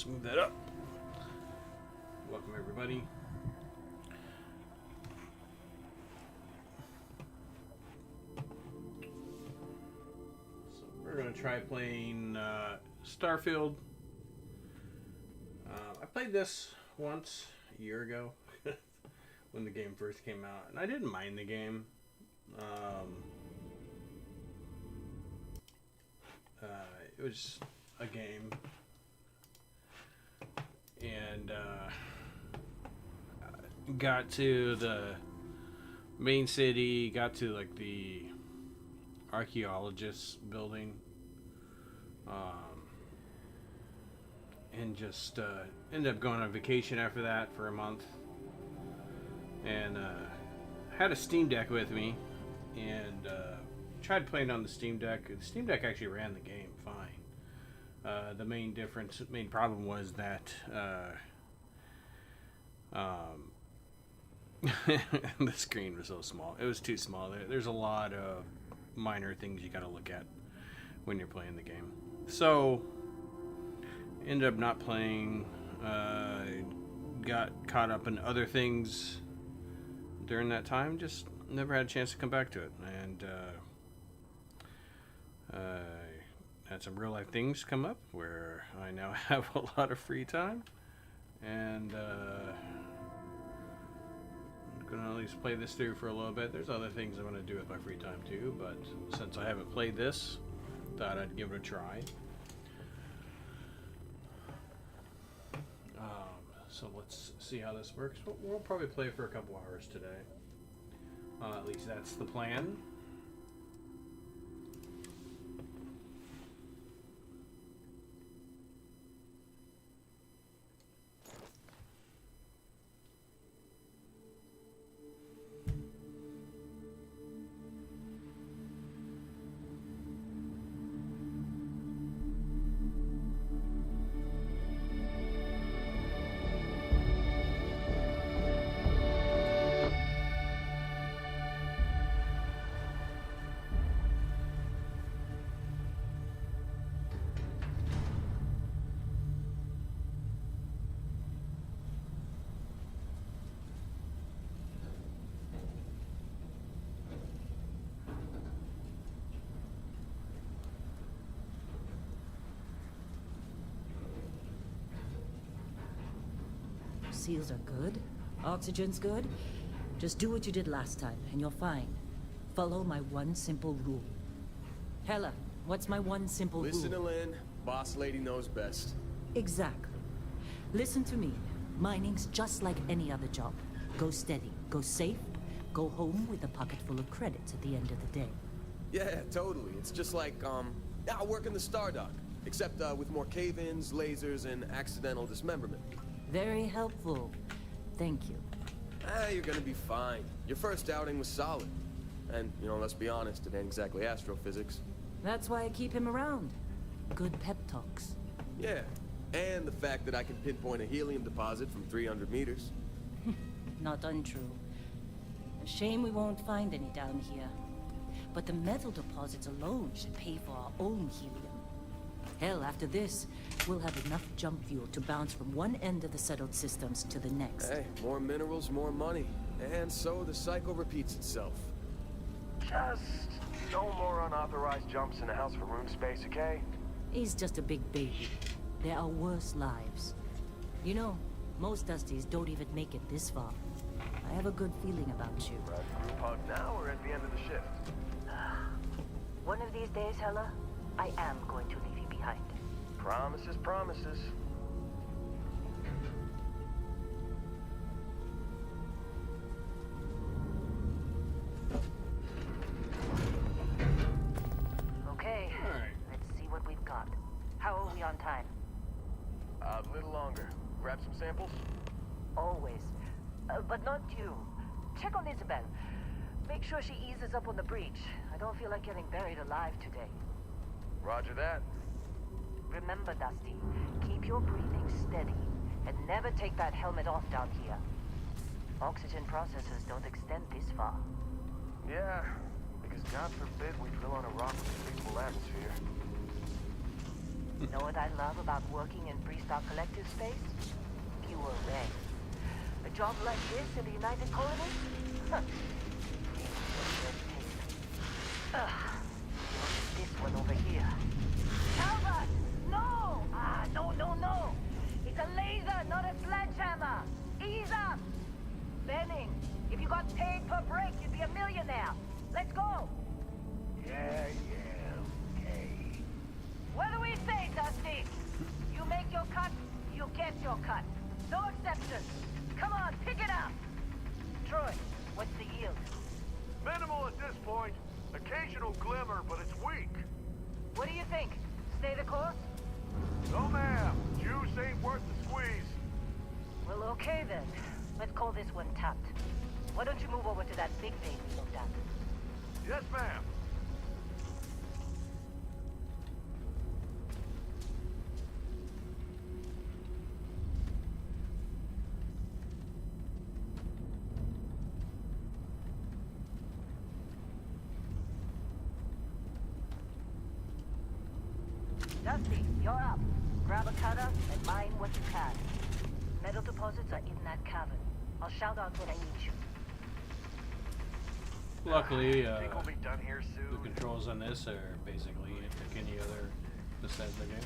Just move that up. Welcome everybody. So we're gonna try playing Starfield. I played this once a year ago when the game first came out, and I didn't mind the game. It was a game, and got to the main city, got to like the archaeologist building, and just ended up going on vacation after that for a month, and had a Steam Deck with me, and tried playing on the Steam Deck. The Steam Deck actually ran the game fine. The main problem was that the screen was so small. It was too small. There's a lot of minor things you got to look at when you're playing the game. So, ended up not playing. Got caught up in other things during that time. Just never had a chance to come back to it. And had some real life things come up where I now have a lot of free time, and I'm gonna at least play this through for a little bit. There's other things I want to do with my free time too, but since I haven't played this, thought I'd give it a try. So let's see how this works. We'll probably play for a couple hours today. At least that's the plan. Seals are good. Oxygen's good. Just do what you did last time, and you're fine. Follow my one simple rule. Hella, what's my one simple rule? Listen to Lynn. Boss lady knows best. Exactly. Listen to me. Mining's just like any other job. Go steady, go safe, go home with a pocket full of credits at the end of the day. Yeah, totally. It's just like, I work in the Stardock. Except, with more cave-ins, lasers, and accidental dismemberment. Very helpful. Thank you. You're gonna be fine. Your first outing was solid. And, you know, let's be honest, it ain't exactly astrophysics. That's why I keep him around. Good pep talks. Yeah, and the fact that I can pinpoint a helium deposit from 300 meters. Not untrue. A shame we won't find any down here. But the metal deposits alone should pay for our own helium. Hell, after this, we'll have enough jump fuel to bounce from one end of the settled systems to the next. Hey, more minerals, more money. And so the cycle repeats itself. Just no more unauthorized jumps in the house for room space, okay? He's just a big baby. There are worse lives. You know, most Dusties don't even make it this far. I have a good feeling about you. Right, group hug now or at the end of the shift? One of these days, Hella, I am going to leave you behind. Promises, promises. Okay, let's see what we've got. How are we on time? A little longer. Grab some samples? Always. But not you. Check on Isabel. Make sure she eases up on the breach. I don't feel like getting buried alive today. Roger that. Remember, Dusty, keep your breathing steady and never take that helmet off down here. Oxygen processors don't extend this far. Yeah, because God forbid we drill on a rock with a breathable atmosphere. Know what I love about working in Freestar Collective space? Pure red. A job like this in the United Colonies? Huh. Red tape. Ugh. This one over here. Talbot! No! No. It's a laser, not a sledgehammer. Ease up! Benning, if you got paid per break, you'd be a millionaire. Let's go! Yeah, okay. What do we say, Dusty? You make your cut, you get your cut. No exceptions. Come on, pick it up. Troy, what's the yield? Minimal at this point. Occasional glimmer, but it's weak. What do you think? Stay the course? No, ma'am. Juice ain't worth the squeeze. Well, okay then. Let's call this one tapped. Why don't you move over to that big thing we looked at? Yes, ma'am. Dusty, you're up. Grab a cutter and mine what you can. Metal deposits are in that cavern. I'll shout out when I need you. Luckily, Think we'll be done here the soon. controls on this are basically like any other Bethesda game.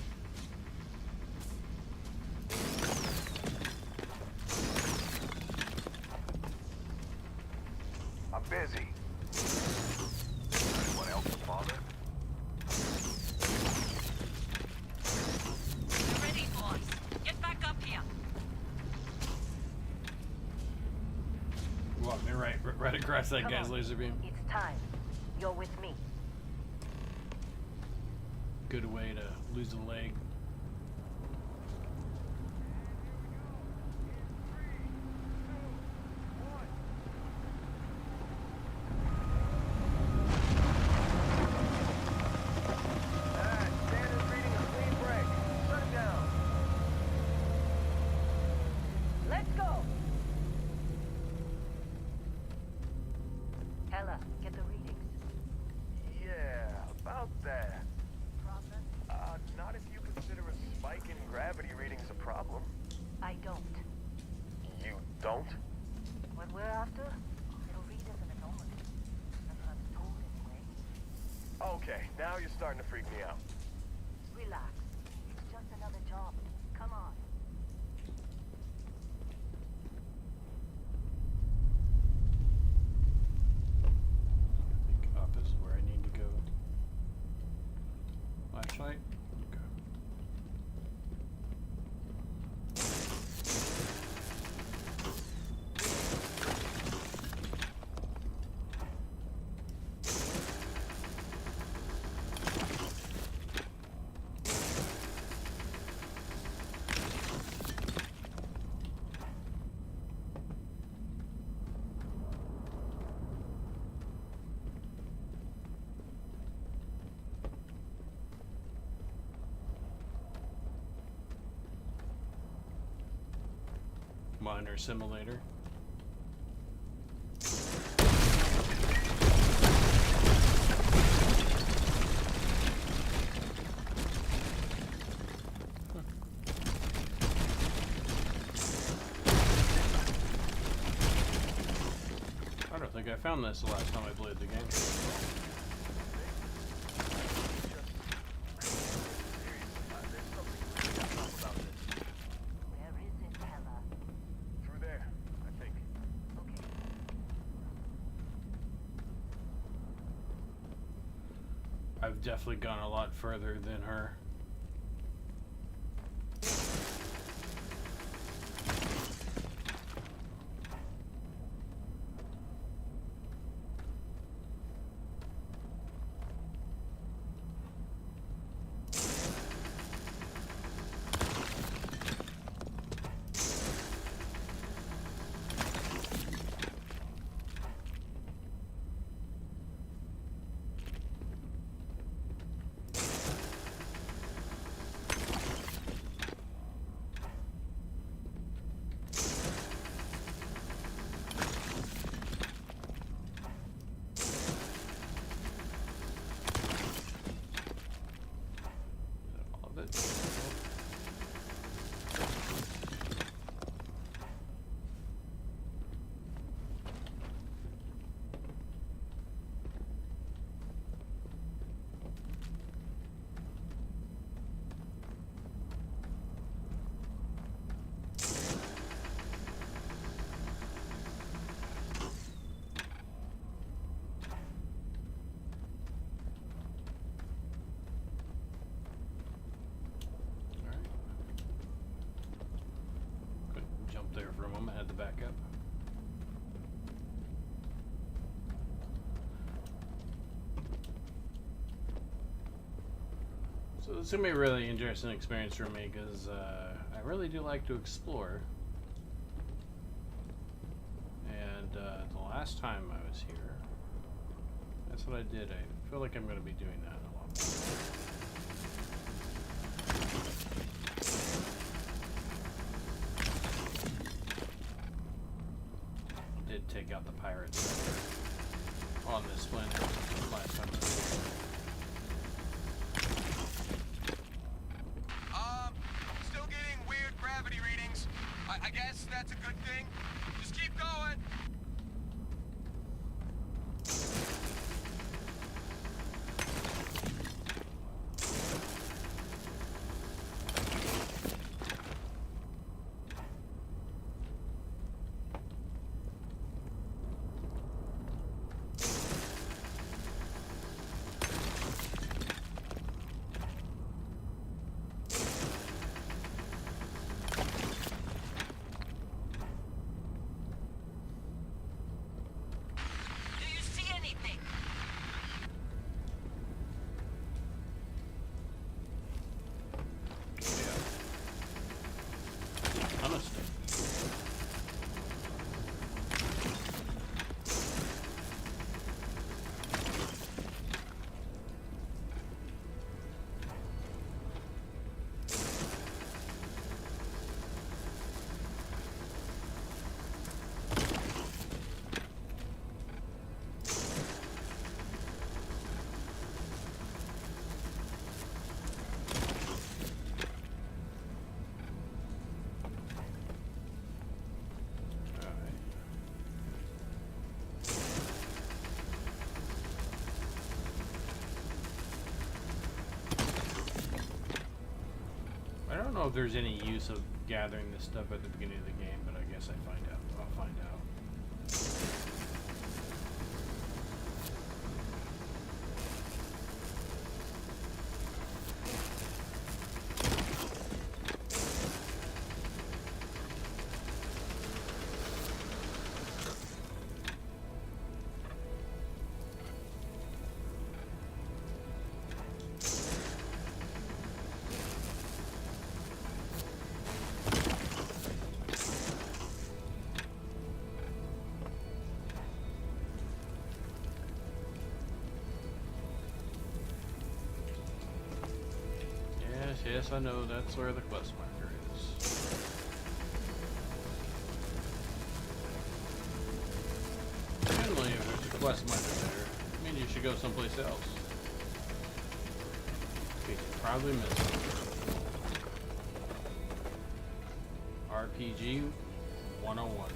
I'm busy. Anyone else to bother? Ready, boys. Get back up here. Walk me right across that Come guy's on. laser beam. It's time. You're with me. Good way to lose a leg. Standard reading a clean break. Shut it down. Let's go! Ella, get the readings. Yeah, about that. Problem? Not if you consider a spike in gravity readings a problem. I don't. You don't? What we're after? It'll read as an anomaly. That's what I'm told anyway. Okay, now you're starting to freak me out. Relax. It's just another job. Come on. I think up is where I need to go. Flashlight? Okay. Monitor simulator. I don't think I found this the last time I played the game. Where is it, Ella? Through there, I think. Okay. I've definitely gone a lot further than her. So it's gonna be a really interesting experience for me because I really do like to explore. And the last time I was here, that's what I did. I feel like I'm gonna be doing that a lot more. Did take out the pirates on this splinter last time. Still getting weird gravity readings. I guess that's a good thing. Just keep going. I don't know if there's any use of gathering this stuff at the beginning of the game, but I guess I'll find out. Yes, I know that's where the quest marker is. Generally, if there's a quest marker there, I mean you should go someplace else. Okay, you probably missed it. RPG 101.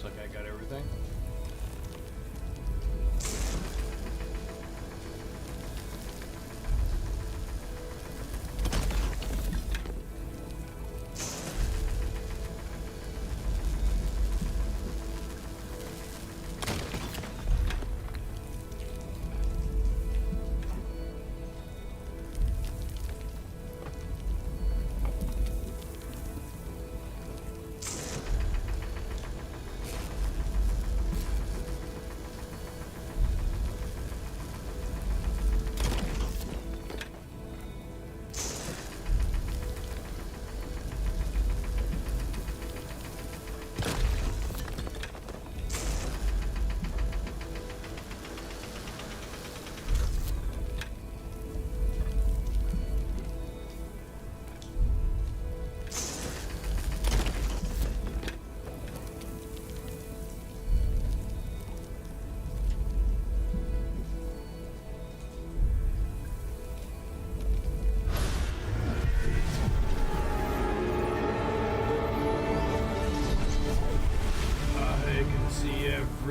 Looks like I got everything.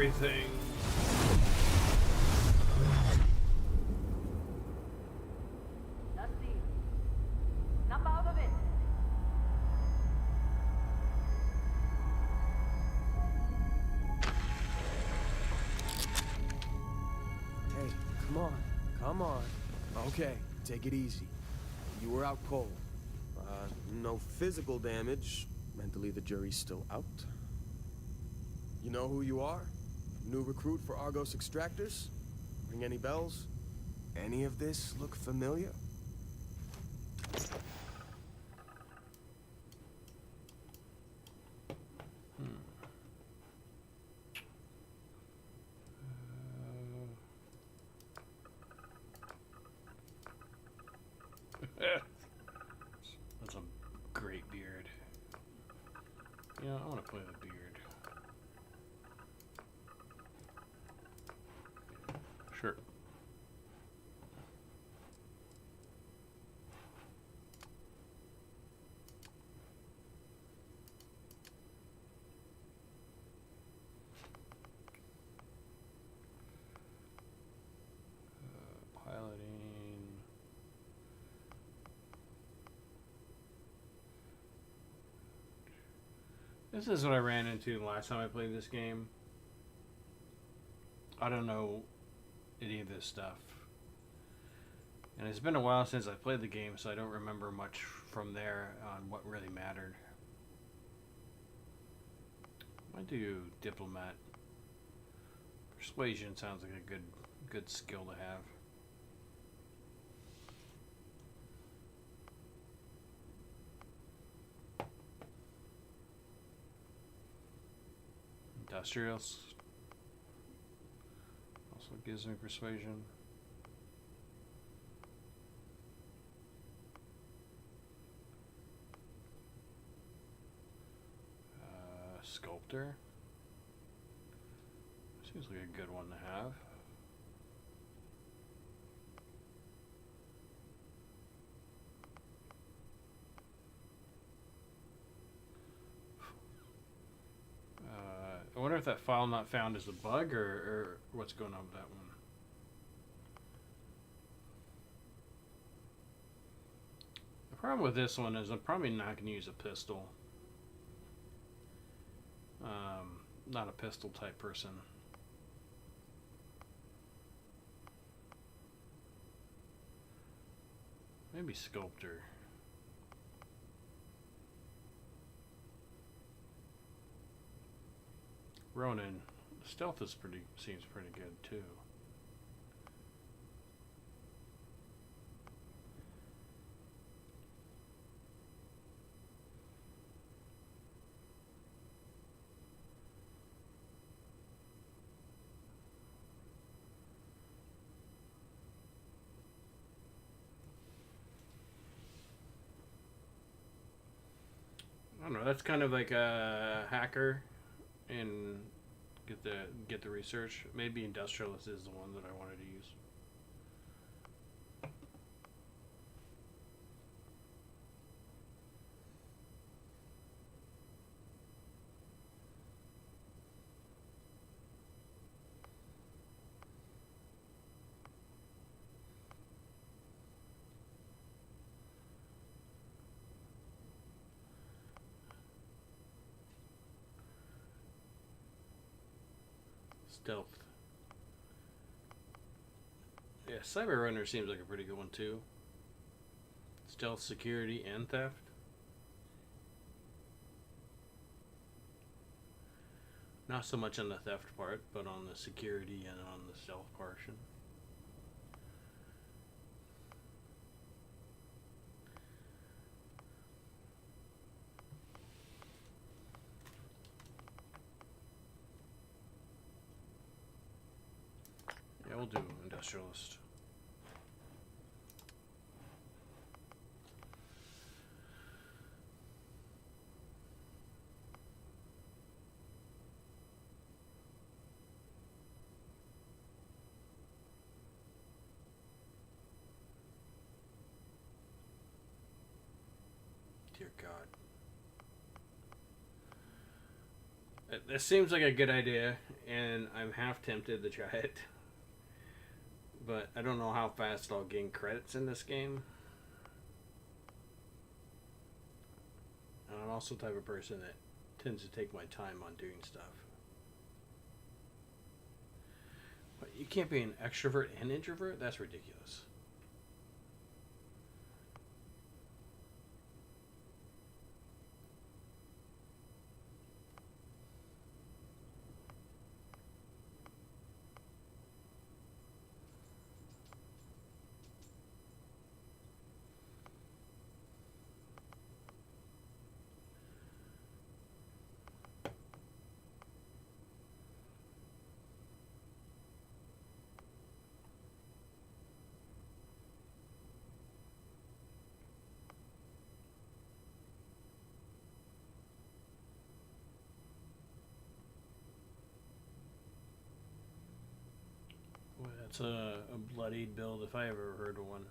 everything. Dusty, snap out of it. Hey, come on. Come on. Okay, take it easy. You were out cold. No physical damage. Mentally, the jury's still out. You know who you are? New recruit for Argos Extractors? Ring any bells? Any of this look familiar? That's a great beard. Yeah, I want to play the beard. Sure. Piloting. This is what I ran into the last time I played this game. I don't know any of this stuff. And it's been a while since I played the game, so I don't remember much from there on what really mattered. I do diplomat. Persuasion sounds like a good skill to have. Industrials also gives me persuasion. Sculptor seems like a good one to have. I wonder if that file not found is a bug or what's going on with that one. The problem with this one is I'm probably not going to use a pistol. Not a pistol type person. Maybe sculptor. Ronin, stealth is seems pretty good too. I don't know. That's kind of like a hacker, and get the research. Maybe industrialist is the one that I wanted to use. Stealth. Yeah, Cyber Runner seems like a pretty good one too. Stealth, security, and theft. Not so much on the theft part, but on the security and on the stealth portion. Yeah, we'll do industrialist. Dear God. This seems like a good idea, and I'm half tempted to try it. But I don't know how fast I'll gain credits in this game. And I'm also the type of person that tends to take my time on doing stuff. But you can't be an extrovert and introvert? That's ridiculous. Boy, that's a bloodied build if I ever heard of one.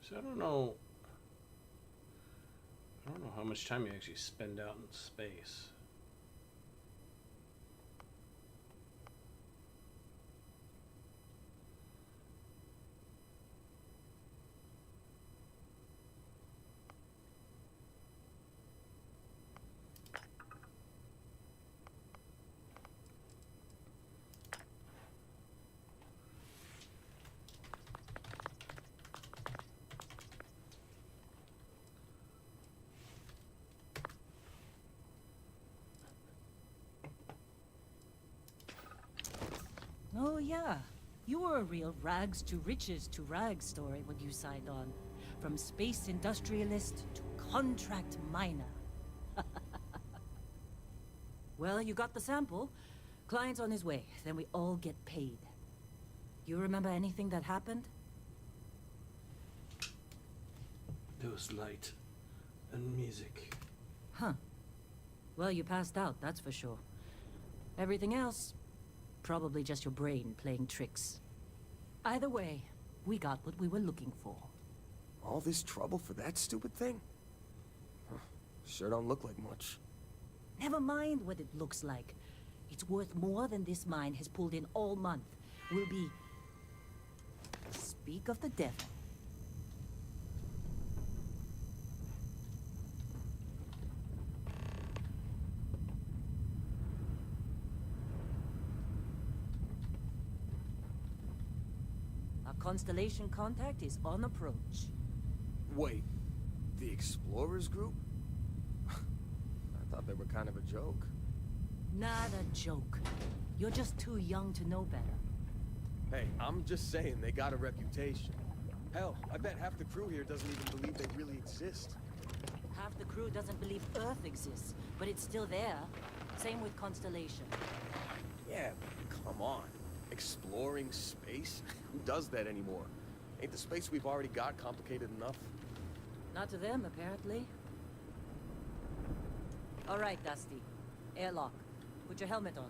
So I don't know how much time you actually spend out in space. Oh yeah, you were a real rags to riches to rags story when you signed on. From space industrialist to contract miner. Well, you got the sample. Client's on his way, then we all get paid. You remember anything that happened? There was light and music. Huh. Well, you passed out, that's for sure. Everything else, probably just your brain playing tricks. Either way, we got what we were looking for. All this trouble for that stupid thing? Huh. Sure don't look like much. Never mind what it looks like. It's worth more than this mine has pulled in all month. Will be... Speak of the devil. Our constellation contact is on approach. Wait, the Explorers group? I thought they were kind of a joke. Not a joke. You're just too young to know better. Hey, I'm just saying they got a reputation. Hell, I bet half the crew here doesn't even believe they really exist. Half the crew doesn't believe Earth exists, but it's still there. Same with Constellation. Yeah, come on. Exploring space? Who does that anymore? Ain't the space we've already got complicated enough? Not to them, apparently. All right, Dusty. Airlock. Put your helmet on.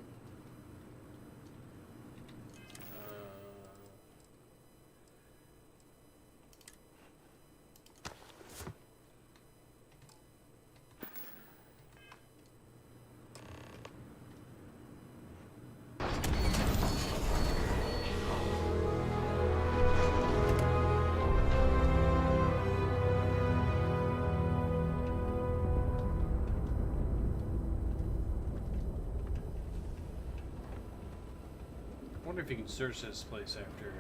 I wonder if you can search this place after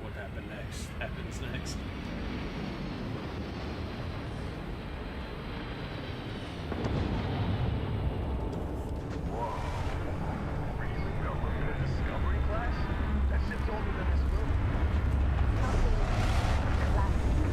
what happens next. Whoa. Really? No, we're in a discovery class? That shit's older than this movie. Classic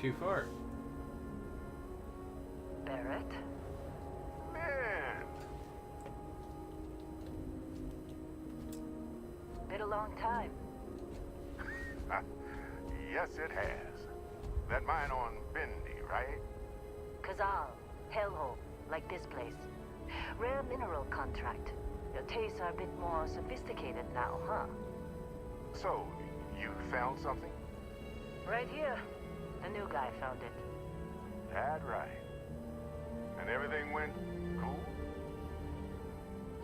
too far. Barrett? Man, Been a long time. yes it has. That mine on Bendy, right? Kazal, hellhole, like this place. Rare mineral contract. Your tastes are a bit more sophisticated now, huh? So, you found something? Right here. The new guy found it. That right. And everything went cool?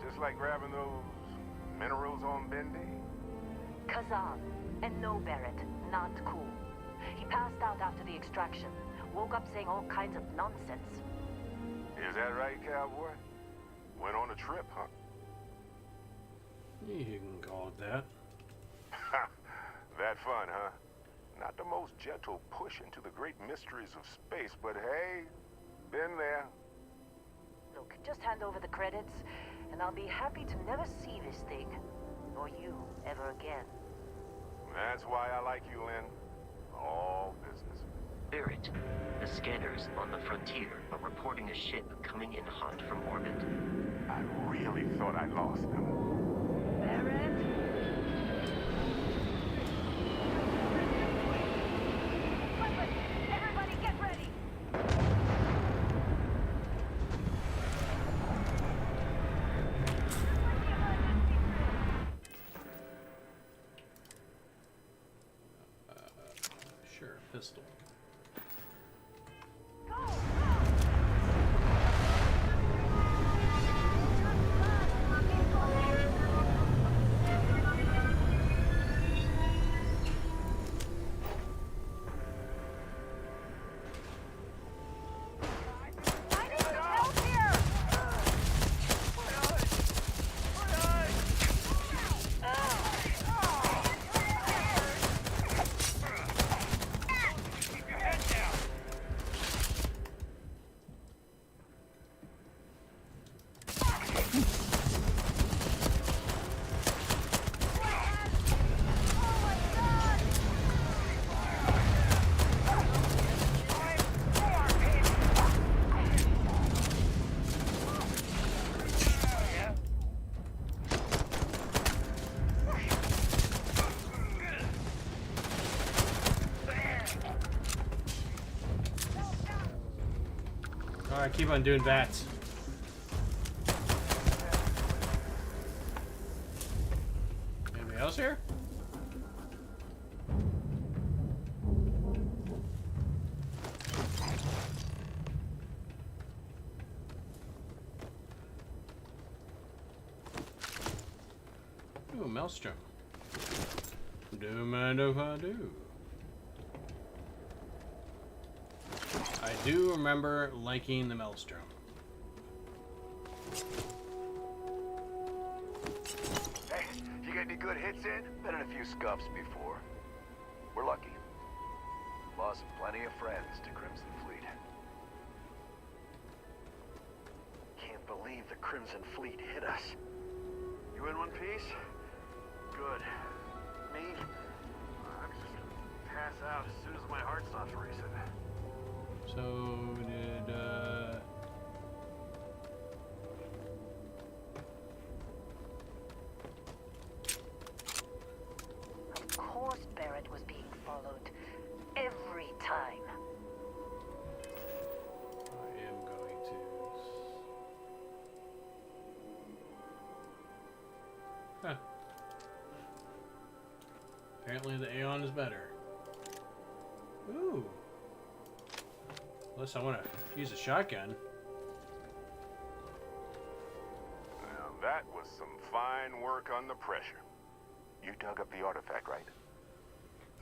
Just like grabbing those minerals on Bendy? Kazal. And no, Barrett. Not cool. He passed out after the extraction. Woke up saying all kinds of nonsense. Is that right, cowboy? Went on a trip, huh? You can call it that. That fun, huh? Not the most gentle push into the great mysteries of space, but hey, been there. Look, just hand over the credits, and I'll be happy to never see this thing, or you, ever again. That's why I like you, Lynn. All business. Barrett, the scanners on the frontier are reporting a ship coming in hot from orbit. I really thought I lost them. Barrett? Everybody get ready! Sure, pistol. Alright, keep on doing bats. Anybody else here? Ooh, Maelstrom. Don't mind if I do. I do remember liking the Maelstrom. Hey, you get any good hits in? Been in a few scuffs before. We're lucky. Lost plenty of friends to Crimson Fleet. Can't believe the Crimson Fleet hit us. You in one piece? Good. Me? I'm just gonna pass out as soon as my heart stops racing. So, did, Of course Barrett was being followed. Every time. I am going to... Huh. Apparently the Aeon is better. Ooh. Unless I want to use a shotgun. Now that was some fine work under pressure. You dug up the artifact, right?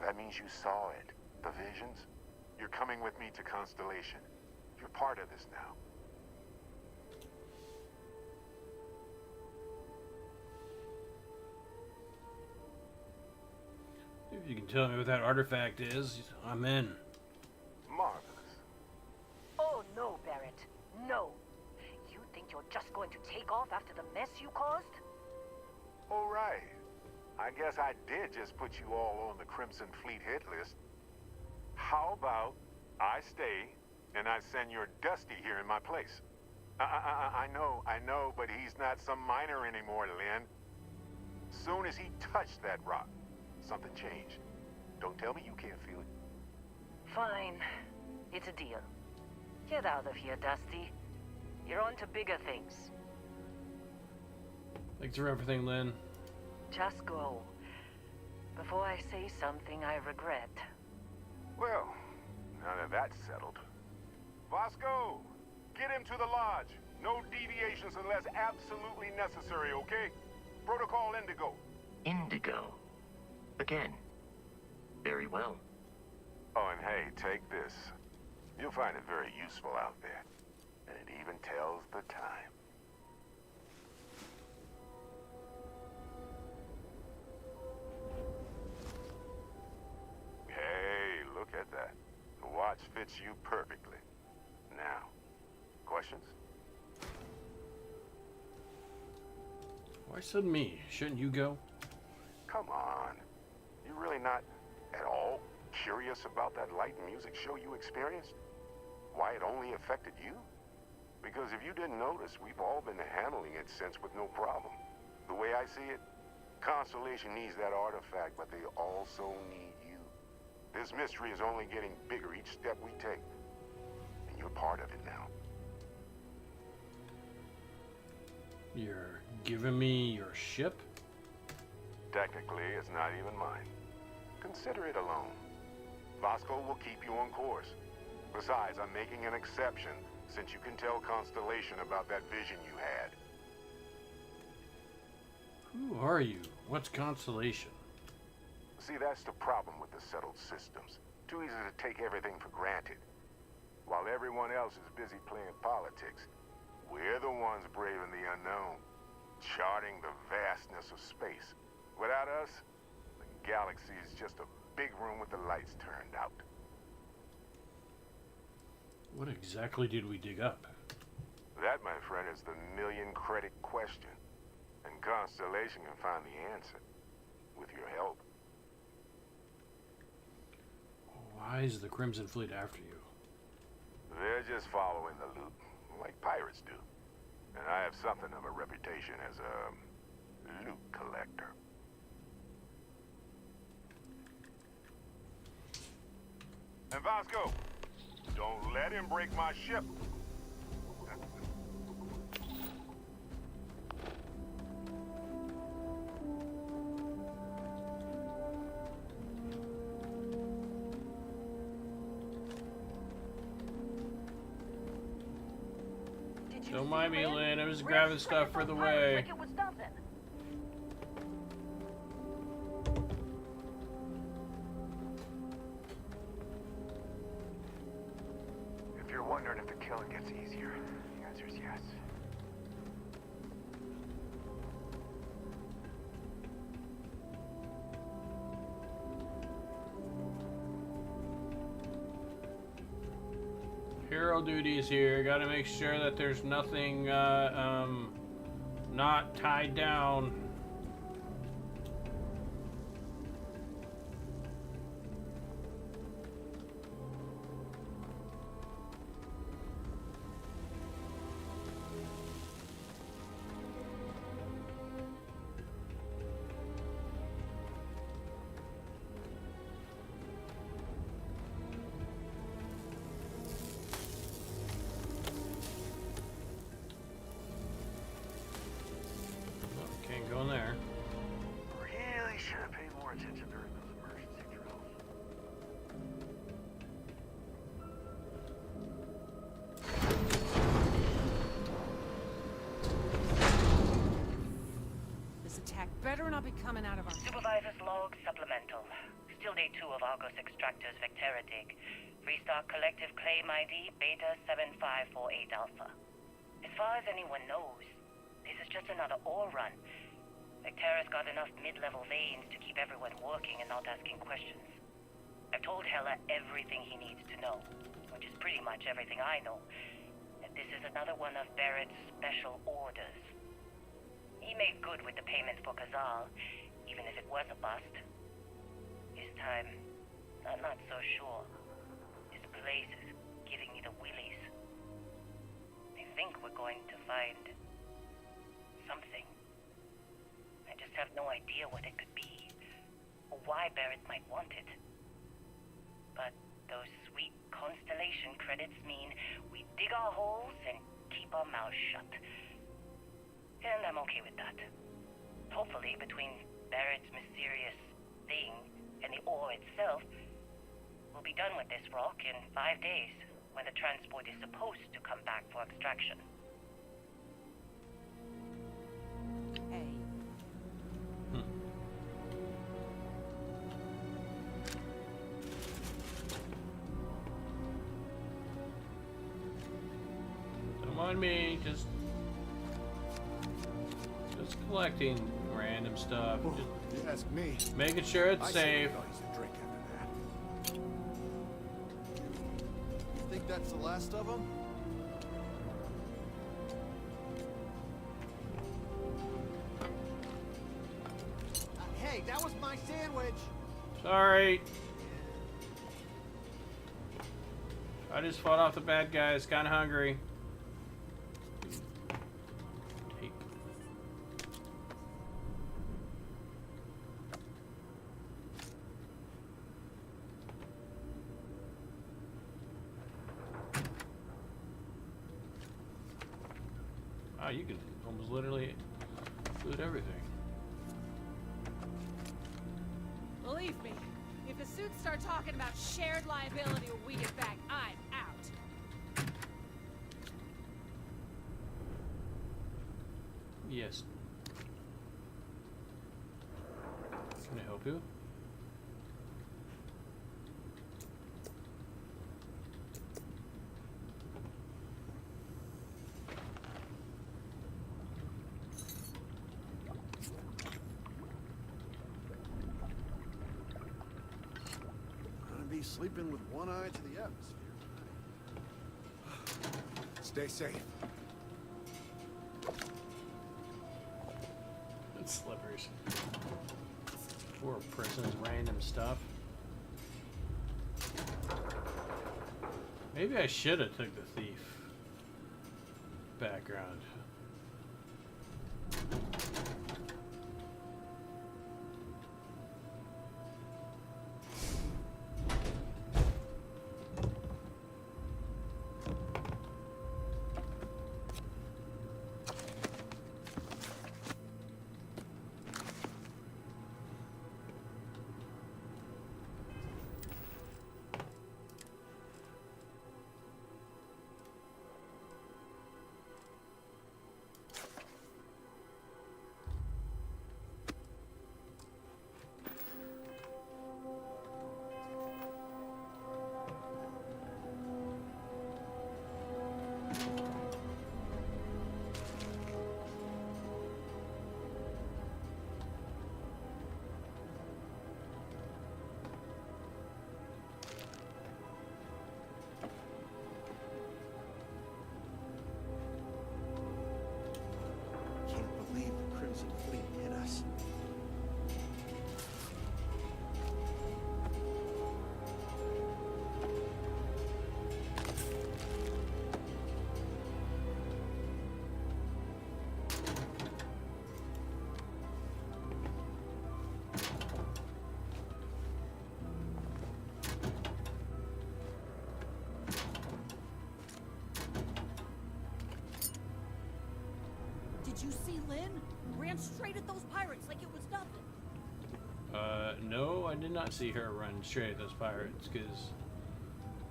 That means you saw it. The visions? You're coming with me to Constellation. You're part of this now. If you can tell me what that artifact is, I'm in. Marvelous. Oh no, Barrett. No. You think you're just going to take off after the mess you caused? All right. I guess I did just put you all on the Crimson Fleet hit list. How about I stay, and I send your Dusty here in my place. I know, but he's not some miner anymore, Lynn. Soon as he touched that rock, something changed. Don't tell me you can't feel it. Fine. It's a deal. Get out of here, Dusty. You're on to bigger things. Thanks for everything, Lynn. Just go. Before I say something I regret. Well, now that that's settled. Vasco, get him to the lodge. No deviations unless absolutely necessary, okay? Protocol Indigo. Indigo. Again. Very well. Oh, and hey, take this. You'll find it very useful out there. And it even tells the time. Hey, look at that. The watch fits you perfectly. Now, questions? Why sudden me? Shouldn't you go? Come on. You really not at all curious about that light and music show you experienced? Why it only affected you? Because if you didn't notice, we've all been handling it since with no problem. The way I see it, Constellation needs that artifact, but they also need you. This mystery is only getting bigger each step we take. And you're part of it now. You're giving me your ship? Technically, it's not even mine. Consider it a loan. Vasco will keep you on course. Besides, I'm making an exception since you can tell Constellation about that vision you had. Who are you? What's Constellation? See, that's the problem with the settled systems. Too easy to take everything for granted. While everyone else is busy playing politics, we're the ones braving the unknown, charting the vastness of space. Without us, the galaxy is just a big room with the lights turned out. What exactly did we dig up? That, my friend, is the million-credit question. And Constellation can find the answer, with your help. Why is the Crimson Fleet after you? They're just following the loot, like pirates do. And I have something of a reputation as a loot collector. And Vasco, don't let him break my ship. Don't mind me, Lynn. I was grabbing stuff for the way. Like it was nothing. If you're wondering if the killing gets easier, the answer's yes. Hero duties here. Gotta make sure that there's nothing not tied down. Can't go in there. Really should have paid more attention during those emergency drills. This attack better not be coming out of our... Supervisor's log supplemental. Still day 2 of Argos Extractor's Vectera dig. Freestock Collective Claim ID Beta 7548 Alpha. As far as anyone knows, this is just another ore run. Vectera's got enough mid-level veins to keep everyone working and not asking questions. I've told Hella everything he needs to know, which is pretty much everything I know. And this is another one of Barrett's special orders. He made good with the payment for Kazal, even if it was a bust. This time, I'm not so sure. His place is giving me the willies. I think we're going to find something. I just have no idea what it could be, or why Barrett might want it. But those sweet constellation credits mean we dig our holes and keep our mouths shut. And I'm okay with that. Hopefully, between Barrett's mysterious thing and the ore itself, we'll be done with this rock in 5 days, when the transport is supposed to come back for extraction. Hey. Don't mind me, just collecting random stuff. Oh, you ask me. Just making sure it's I safe. Say a drink after that. You think that's the last of them? Hey, that was my sandwich. Sorry. I just fought off the bad guys. Kind of hungry. Take. Wow, you can almost literally loot everything. Believe me, if the suits start talking about shared liability when we get back, I'm out. Yes. Can I help you? Gonna be sleeping with one eye to the atmosphere. Stay safe. It's slippers. Poor prisoners, random stuff. Maybe I should have took the thief background. Can't believe the Crimson Fleet hit us. Did you see Lynn? Ran straight at those pirates like it was nothing. No, I did not see her run straight at those pirates, because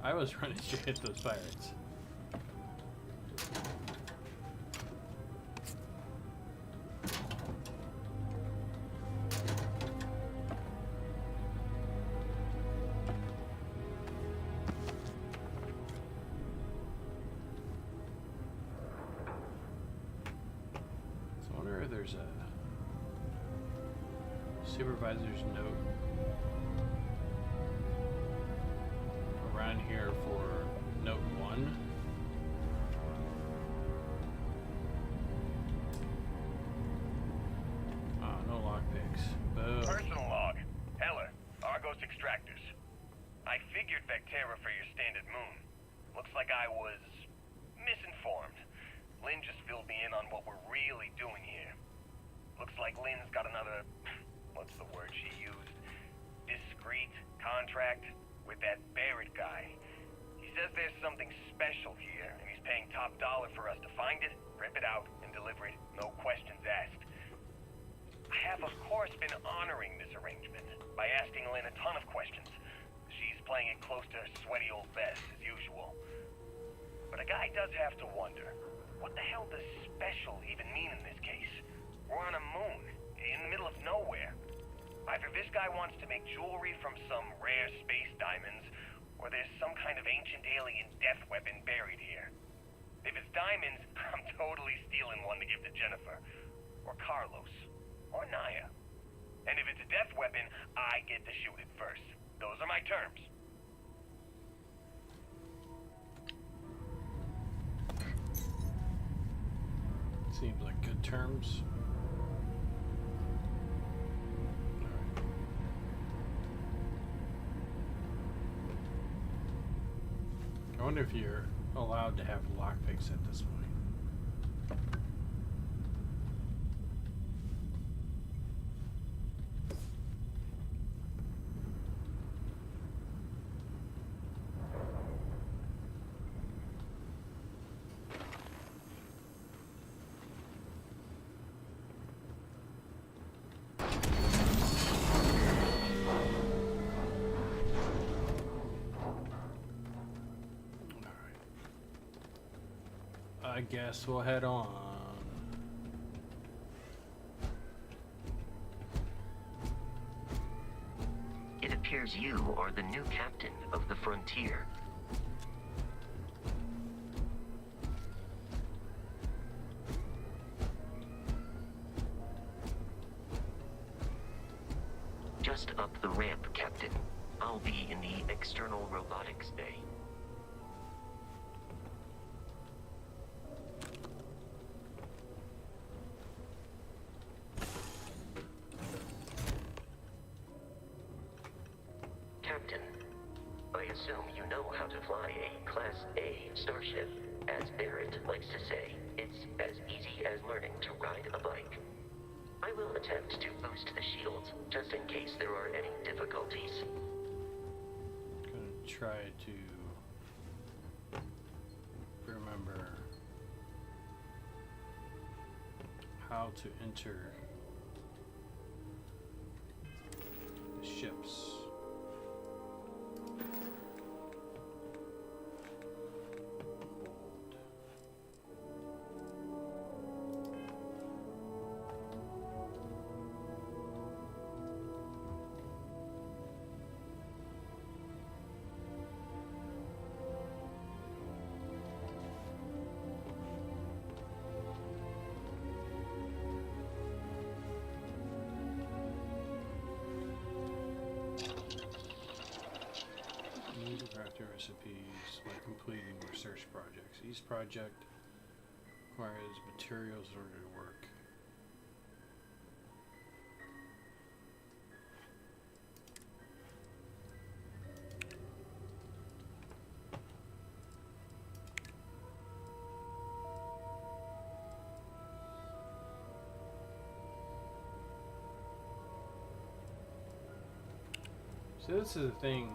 I was running straight at those pirates. So I wonder if there's a supervisor's note around here for note 1. Oh, no lockpicks. Boo. Personal log. Heller, Argos Extractors. I I figured Vectera for your standard moon. Looks like I was misinformed. Lynn just filled me in on what we're really doing here. Looks like Lynn's got another, what's the word she used? Discreet contract with that Barrett guy. He says there's something special here, and he's paying top dollar for us to find it, rip it out, and deliver it, no questions asked. I have, of course, been honoring this arrangement by asking Lynn a ton of questions. She's playing it close to her sweaty old vest, as usual. But a guy does have to wonder, what the hell does special even mean in this case? We're on a moon, in the middle of nowhere. Either this guy wants to make jewelry from some rare space diamonds, or there's some kind of ancient alien death weapon buried here. If it's diamonds, I'm totally stealing one to give to Jennifer, or Carlos, or Naya. And if it's a death weapon, I get to shoot it first. Those are my terms. Seems like good terms. I wonder if you're allowed to have lockpicks at this point. I guess we'll head on. It appears you are the new captain of the Frontier. Just up the ramp, Captain. I'll be in the external robotics bay. Captain, I assume you know how to fly a Class A starship. As Barrett likes to say, it's as easy as learning to ride a bike. I will attempt to boost the shields, just in case there are any difficulties. Gonna try to remember how to enter the ships. Recipes by completing research projects. Each project requires materials in order to work. So this is the thing.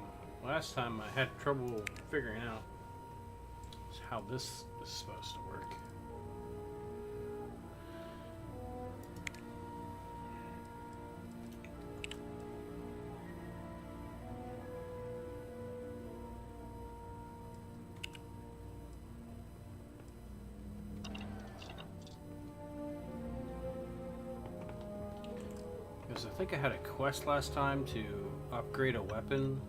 Last time I had trouble figuring out how this is supposed to work. Because I think I had a quest last time to upgrade a weapon,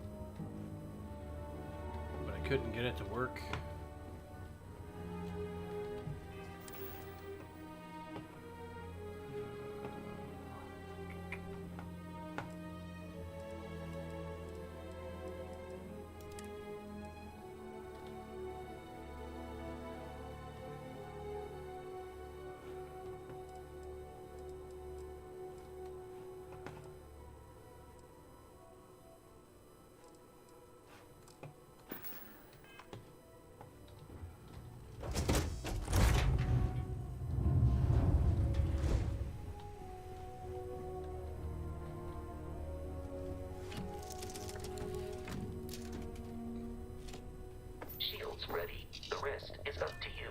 couldn't get it to work. is up to you.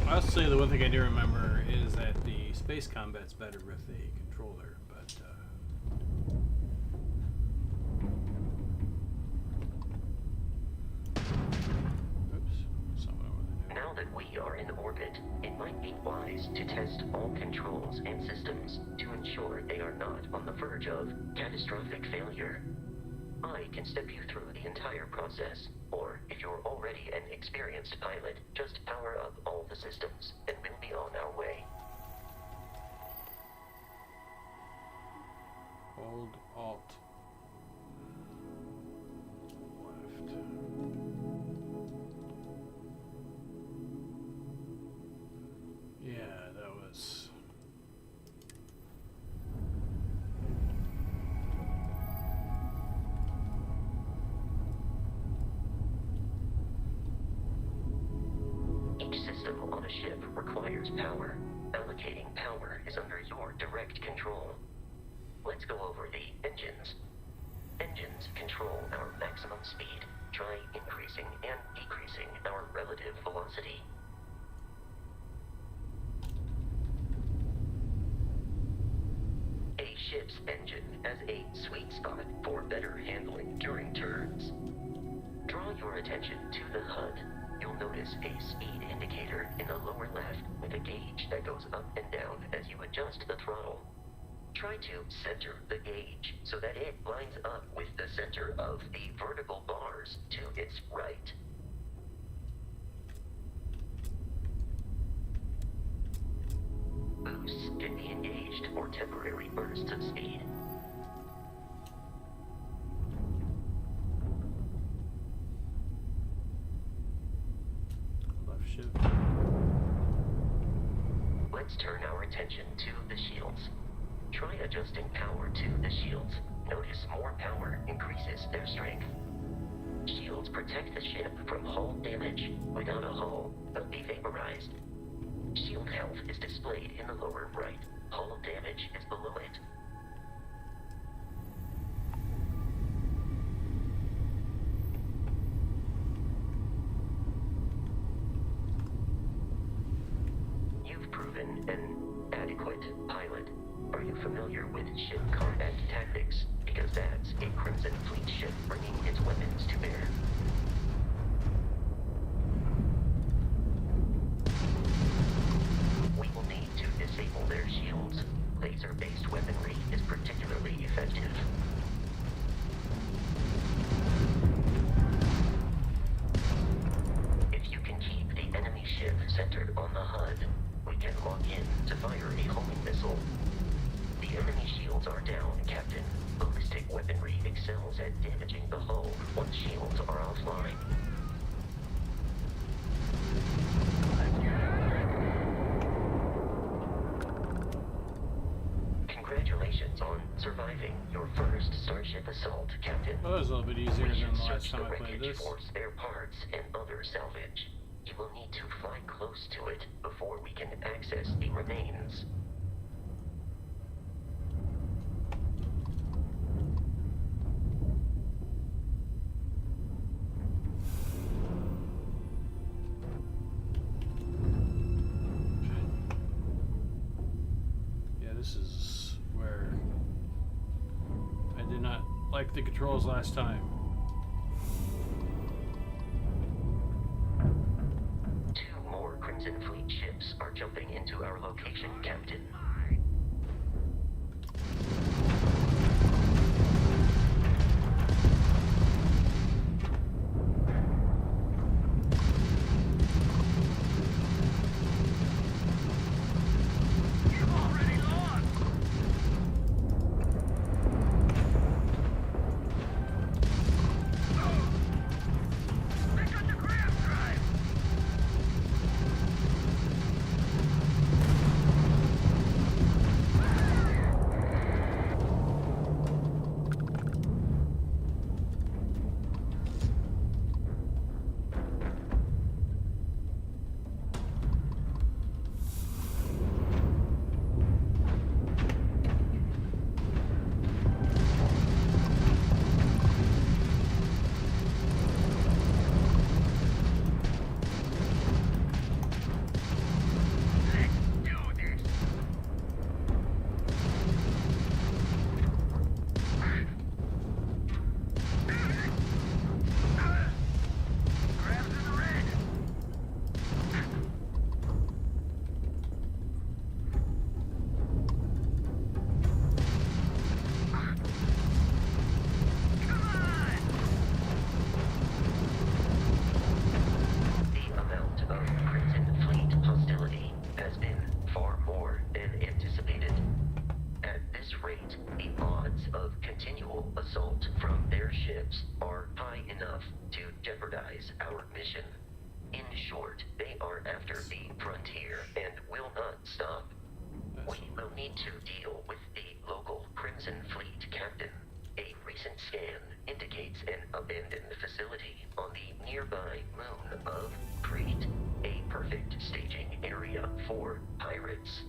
I'll say the one thing I do remember is that the space combat's better with a controller, but oops, someone over there. Now that we are in orbit, it might be wise to test all controls and systems to ensure they are not on the verge of catastrophic failure. I can step you through the entire process, or if you're already an experienced pilot, just power up all the systems, and we'll be on our way. Hold Alt left. Yeah, that was. Each system on a ship requires power. Allocating power is under your direct control. Let's go over the engines. Engines control our maximum speed. Try increasing and decreasing our relative velocity. A ship's engine has a sweet spot for better handling during turns. Draw your attention to the HUD. You'll notice a speed indicator in the lower left with a gauge that goes up and down as you adjust the throttle. Try to center the gauge so that it lines up with the center of the vertical bars to its right. Boosts can be engaged for temporary bursts of speed. Left shift. Let's turn our attention to the shields. Try adjusting power to the shields. Notice more power increases their strength. Shields protect the ship from hull damage. Without a hull, they'll be vaporized. Shield health is displayed in the lower right. Hull damage is below it. You've proven an adequate pilot. Are you familiar with ship combat tactics? Because that's a Crimson Fleet ship bringing its weapons to bear. We will need to disable their shields. Laser-based weaponry is particularly effective. If you can keep the enemy ship centered on the HUD, we can lock in to fire a homing missile. The enemy shields are down, Captain. Ballistic weaponry excels at damaging the hull once shields are offline. Congratulations on surviving your first Starship assault, Captain. Well, that was a little bit easier We than should the last search time the I played wreckage this. for spare parts and other salvage. You will need to fly close to it before we can access the remains. Yeah, this is where I did not like the controls last time. Two more Crimson Fleet ships are jumping into our location, Captain. enough to jeopardize our mission. In short, they are after the frontier and will not stop. We will need to deal with the local Crimson Fleet captain. A recent scan indicates an abandoned facility on the nearby moon of Crete, a perfect staging area for pirates.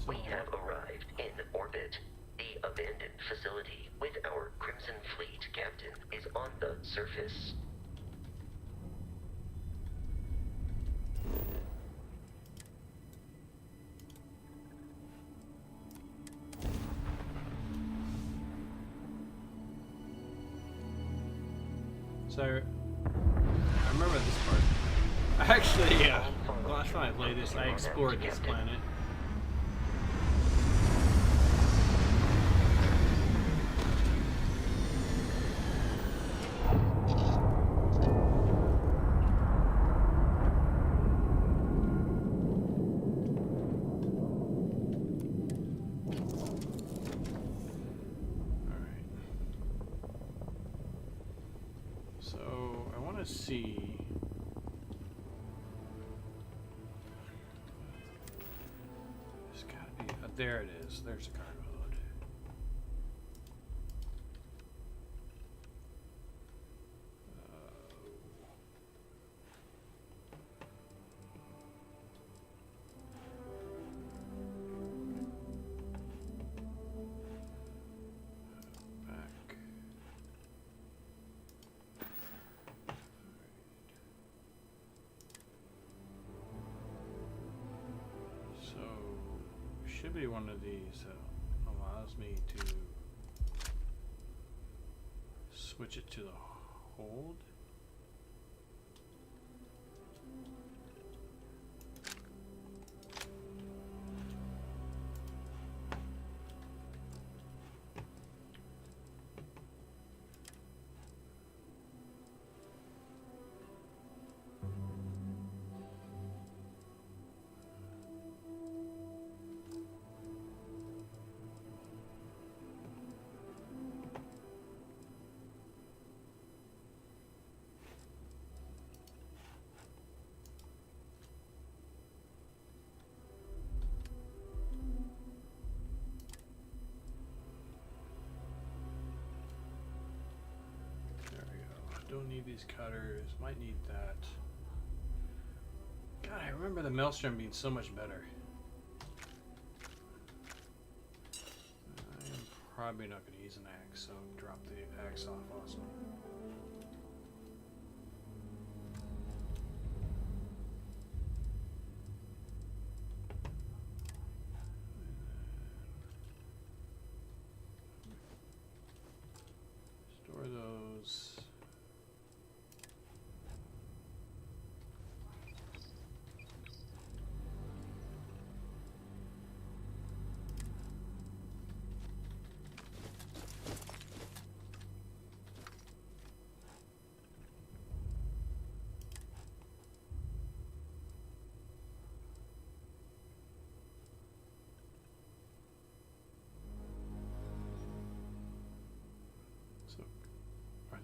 We have arrived in orbit. The abandoned facility with our Crimson Fleet captain is on the surface. So, I remember this part. Actually, the last time I played this, I explored this planet. So, I want to see... There's gotta be... there it is. There's the cargo hood. Back. So, should be one of these that allows me to switch it to the hold. Don't need these cutters. Might need that. God, I remember the Maelstrom being so much better. I am probably not going to use an axe, so drop the axe off also. Store those.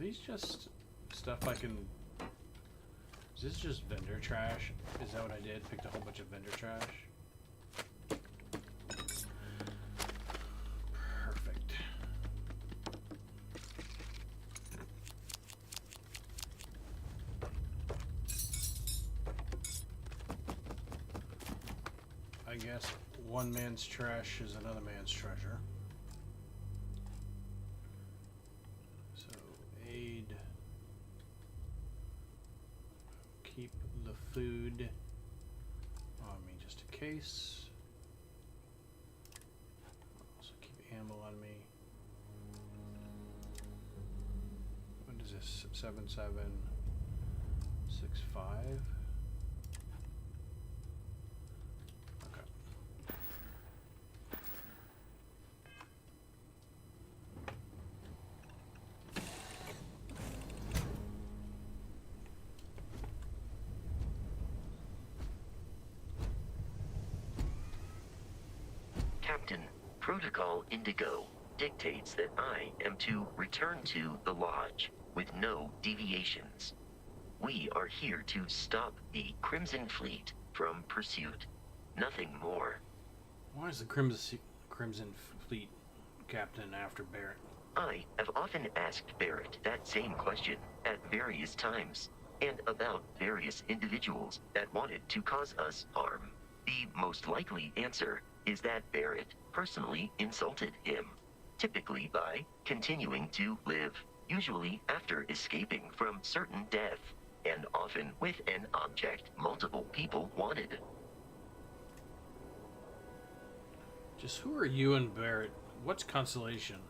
these just stuff I can... Is this just vendor trash? Is that what I did? Picked a whole bunch of vendor trash? Perfect. I guess one man's trash is another man's treasure. So, aid. Keep the food on me just in case. Also keep ammo on me. What is this? 7765? Okay. Captain, Protocol Indigo dictates that I am to return to the Lodge with no deviations. We are here to stop the Crimson Fleet from pursuit. Nothing more. Why is the Crimson Fleet captain after Barrett? I have often asked Barrett that same question at various times, and about various individuals that wanted to cause us harm. The most likely answer is that Barrett personally insulted him, typically by continuing to live, usually after escaping from certain death, and often with an object multiple people wanted. Just who are you and Barrett? What's Constellation?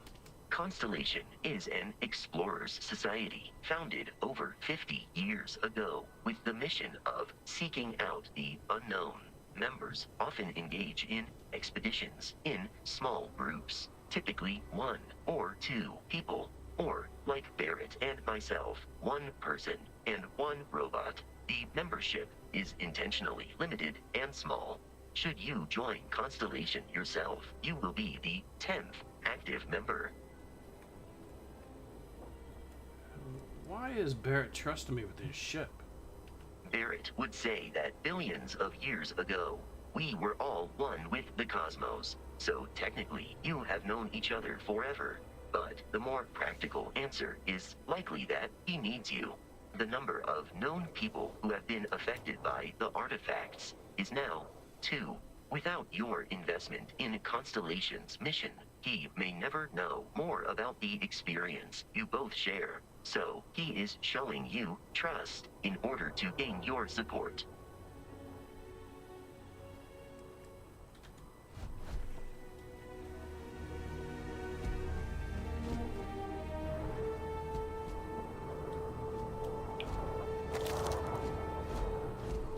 Constellation is an explorers society founded over 50 years ago with the mission of seeking out the unknown. Members often engage in expeditions in small groups, typically 1 or 2 people, or like Barrett and myself, 1 person and 1 robot. The membership is intentionally limited and small. Should you join Constellation yourself, you will be the 10th active member. Why is Barrett trusting me with his ship? Barrett would say that billions of years ago, we were all one with the cosmos, so technically you have known each other forever. But the more practical answer is likely that he needs you. The number of known people who have been affected by the artifacts is now 2. Without your investment in Constellation's mission, he may never know more about the experience you both share. So, he is showing you trust in order to gain your support.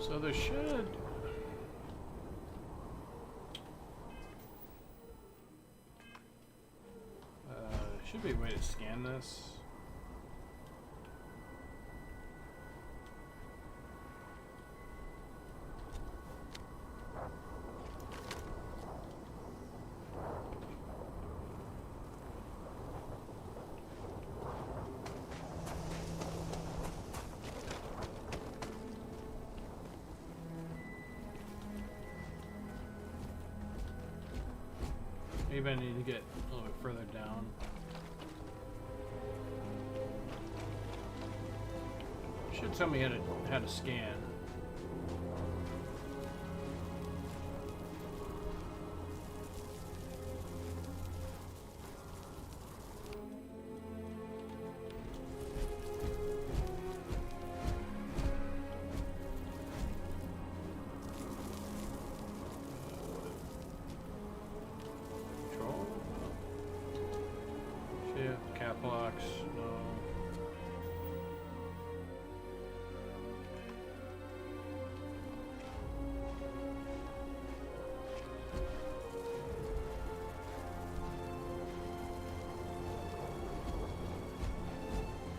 So there should be a way to scan this. Maybe I need to get a little bit further down. Should tell me how to scan. Control. Shift, cap locks, no.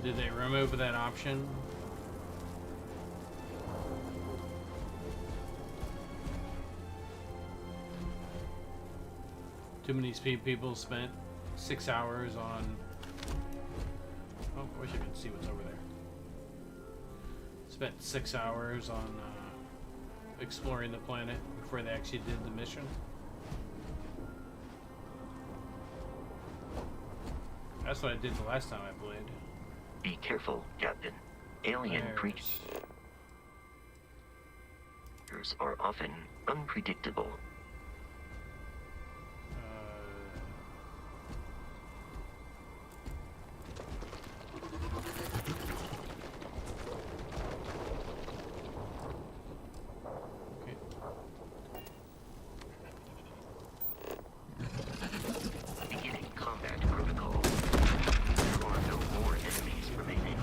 Did they remove that option? Too many people spent 6 hours on Oh, I wish I could see what's over there. Spent 6 hours on exploring the planet before they actually did the mission. That's what I did the last time I played. Be careful, Captain. Alien creatures are often unpredictable. Okay. Beginning combat protocol. There are no more enemies remaining.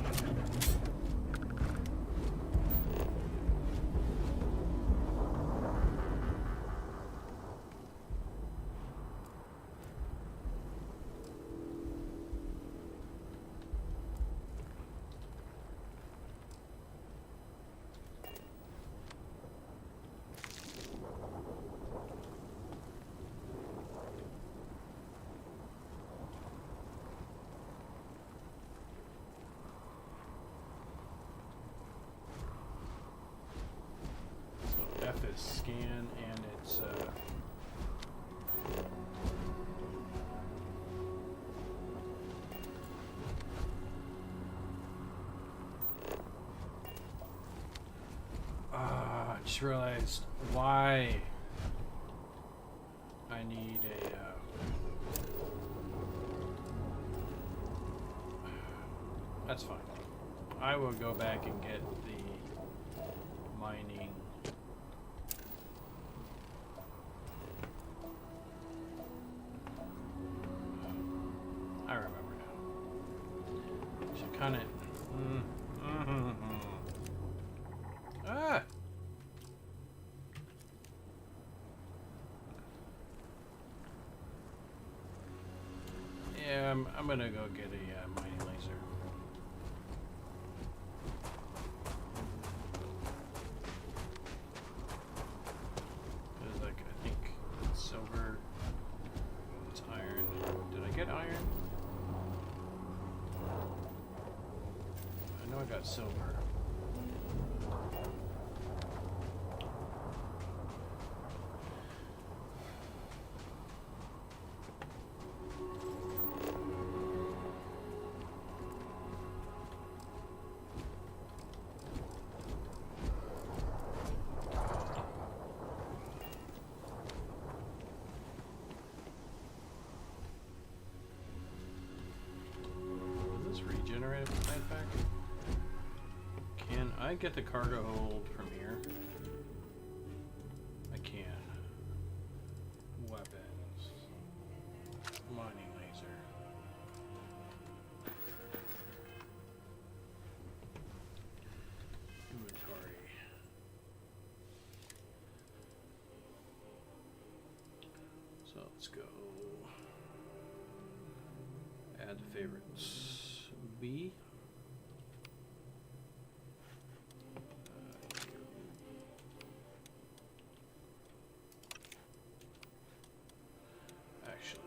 So F is scan, and it's I just realized why I need a that's fine. I will go back and get the mining. I remember now. Should kind of. Ah! Yeah, I'm gonna go get a mining laser. There's like, I think it's silver, it's iron. Did I get iron? I know I got silver. Does this regenerate if I back? Can I get the cargo hold from here? I can. Weapons. Mining laser. Inventory. So let's go. Add to favorites. B. Actually.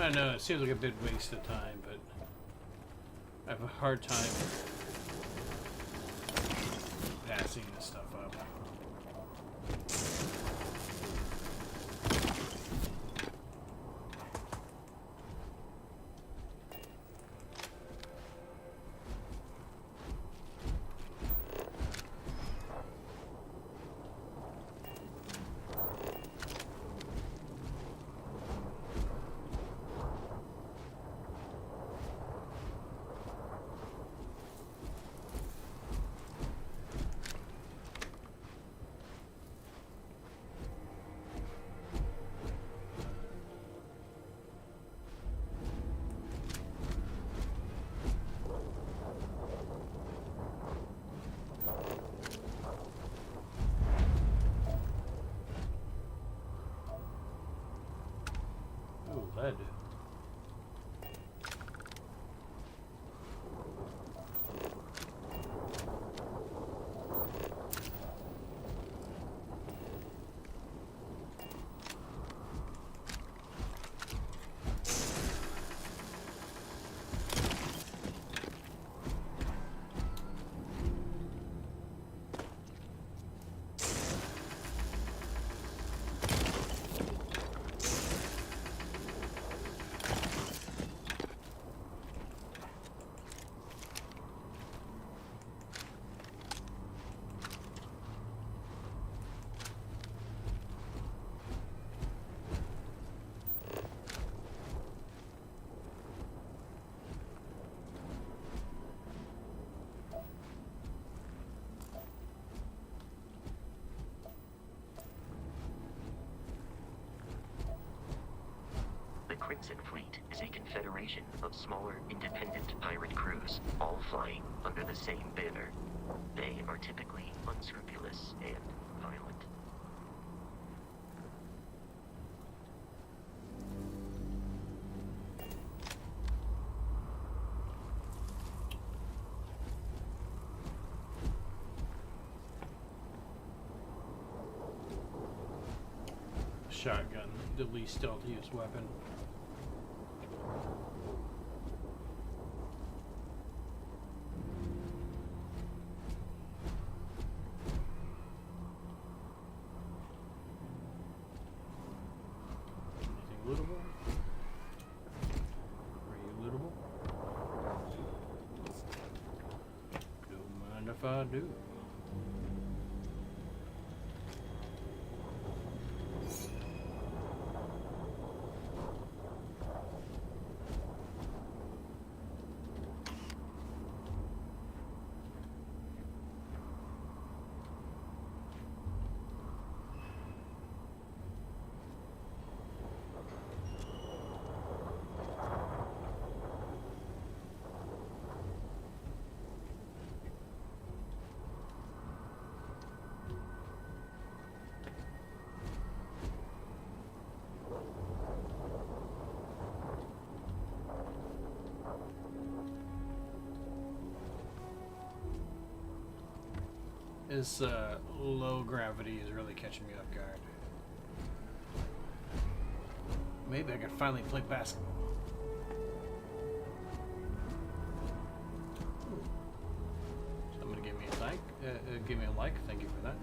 I know, it seems like a big waste of time, but I have a hard time passing this stuff up. lead. The Crimson Fleet is a confederation of smaller, independent pirate crews, all flying under the same banner. They are typically unscrupulous and violent. Shotgun, the least stealthiest weapon. Anything lootable? Are you lootable? Don't mind if I do. This low gravity is really catching me off guard. Maybe I can finally play basketball. Somebody give me a like. Give me a like. Thank you for that.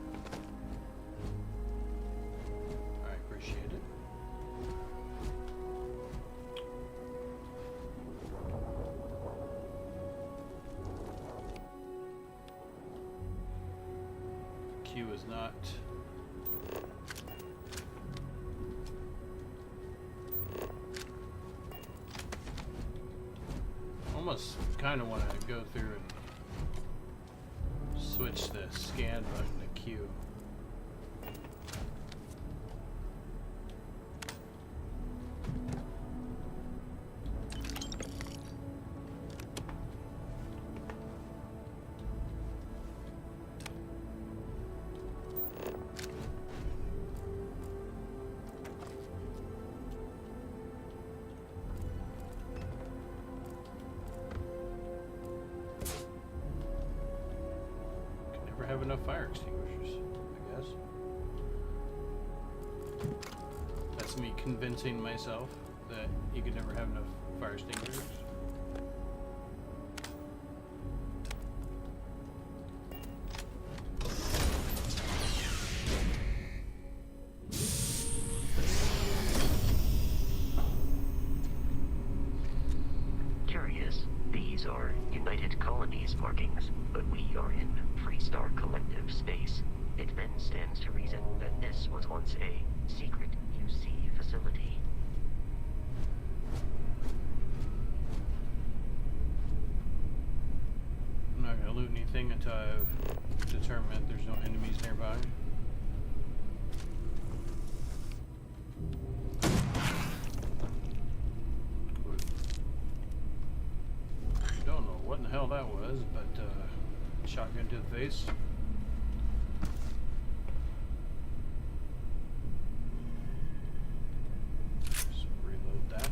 I appreciate it. Q is not. Almost kind of want to go through and switch the scan button to Q. Have enough fire extinguishers, I guess. That's me convincing myself that you could never have enough fire extinguishers. Curious, these are United Colonies markings, but we are in Star Collective space. It then stands to reason that this was once a secret UC facility. I'm not going to loot anything until I've determined there's no enemies nearby. Don't know what in the hell that was, but shotgun to the face. Just reload that.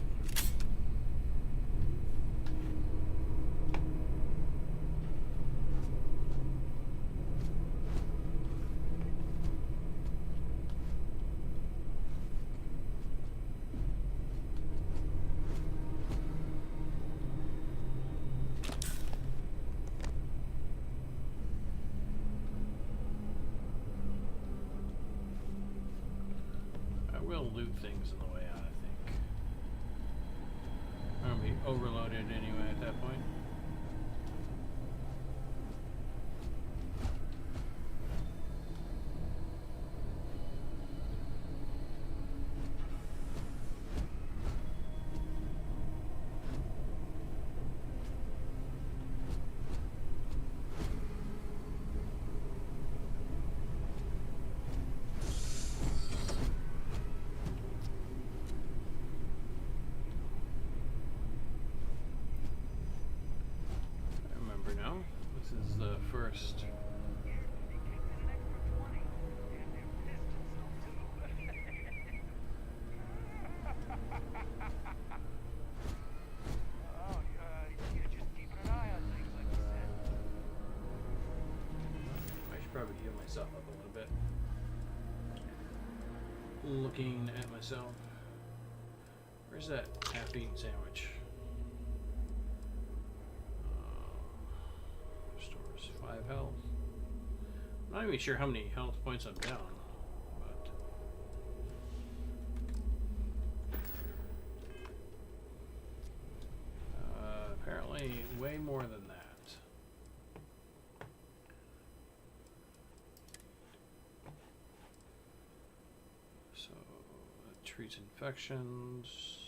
still loot things on the way out, I think. I'm gonna be overloaded anyway at that point. First. I should probably heal myself up a little bit. Looking at myself. Where's that half-eaten sandwich? 5 health. I'm not even sure how many health points I'm down, but apparently way more than that. So it treats infections.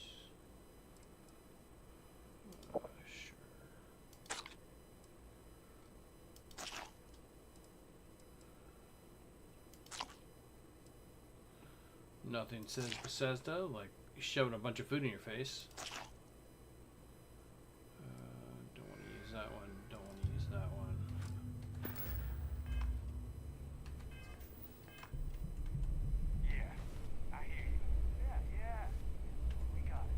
Nothing says Bethesda, like shoving a bunch of food in your face. Don't want to use that one. Don't want to use that one. Yeah, I hear you. Yeah. We got it.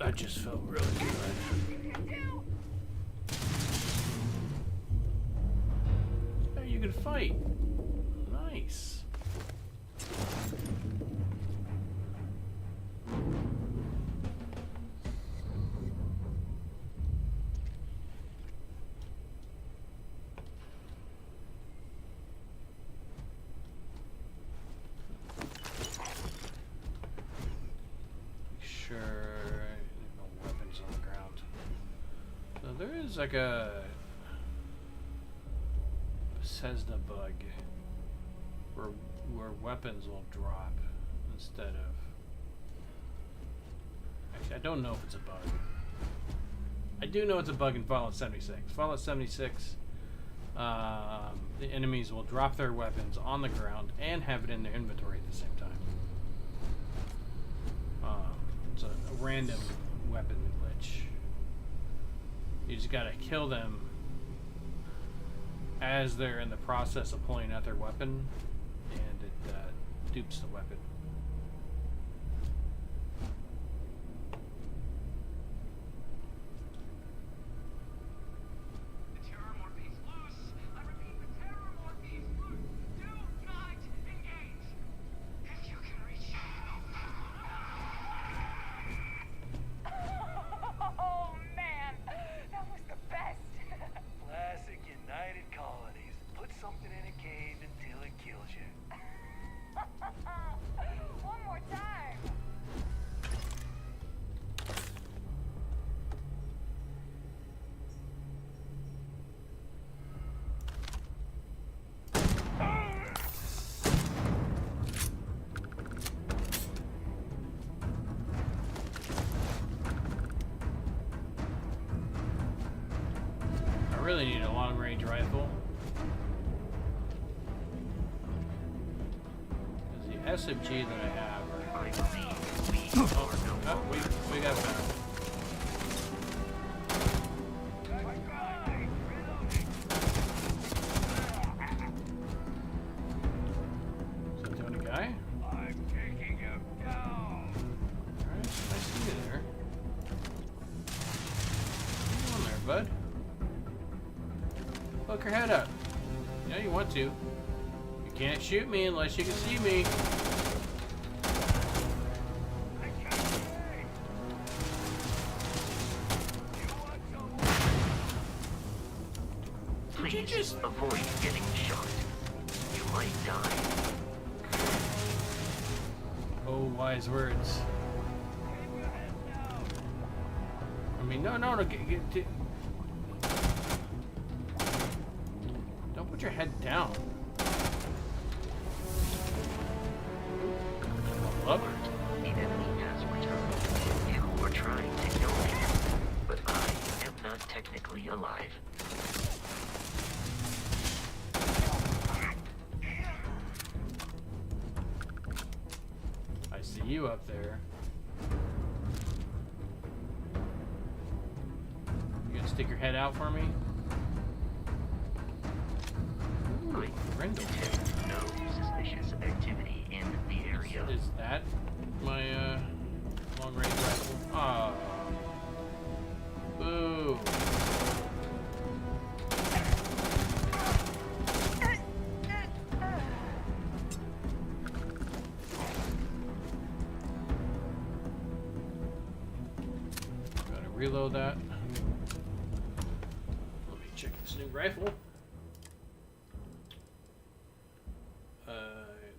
That just felt really good. Hey, you can fight. Nice. There's like a Bethesda bug where weapons will drop instead of. Actually, I don't know if it's a bug. I do know it's a bug in Fallout 76. Fallout 76, the enemies will drop their weapons on the ground and have it in their inventory at the same time. It's a random weapon glitch. You just gotta kill them as they're in the process of pulling out their weapon, and it dupes the weapon. The terror morphe's loose. I repeat, the terror morphe's loose. Do not engage. If you can reach it. Oh man, that was the best. Classic United Colonies. Put something in a cave until it kills you. One more time. I really need a long-range rifle. Because the SMG that I have are... Oh, we got better. Is that the only guy? I'm taking him down. Alright, I see you there. your head up. Yeah, you want to. You can't shoot me unless you can see me. Please just avoid getting shot. You might die. Oh, wise words. I mean, no, don't put your head down. Up. The enemy has returned. You were trying to kill me, but I am not technically alive. I see you up there. You gonna stick your head out for me? I Grendel. detect no suspicious activity in the area. Is that my long range rifle? Ah. Boo. Gotta reload that. Let me check this new rifle.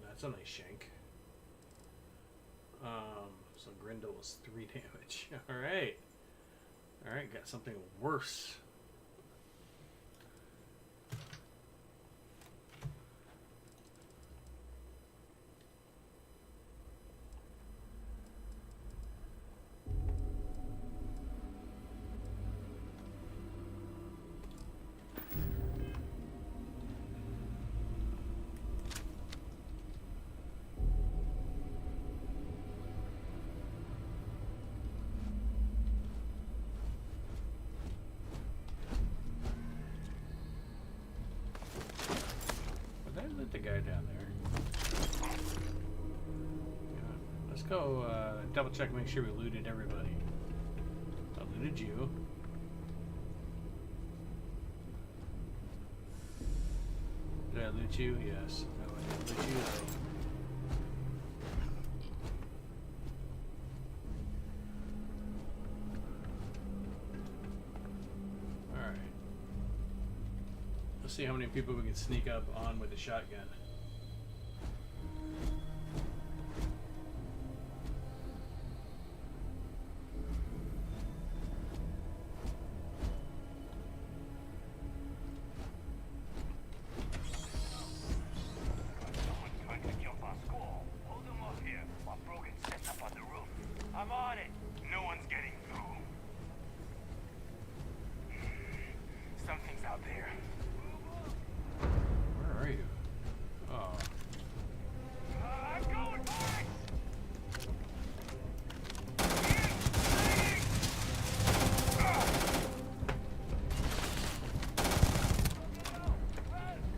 That's a nice shank. So Grendel was 3 damage. Alright. Alright, got something worse. The guy down there. Yeah. Let's go double check, make sure we looted everybody. I looted you. Did I loot you? Yes. No, I didn't loot you though. Alright. Let's see how many people we can sneak up on with a shotgun. Someone's trying to jump our school. Hold them off here while Brogan sets up on the roof. I'm on it. No one's getting through. Something's out there. Where are you? Oh. I'm going back!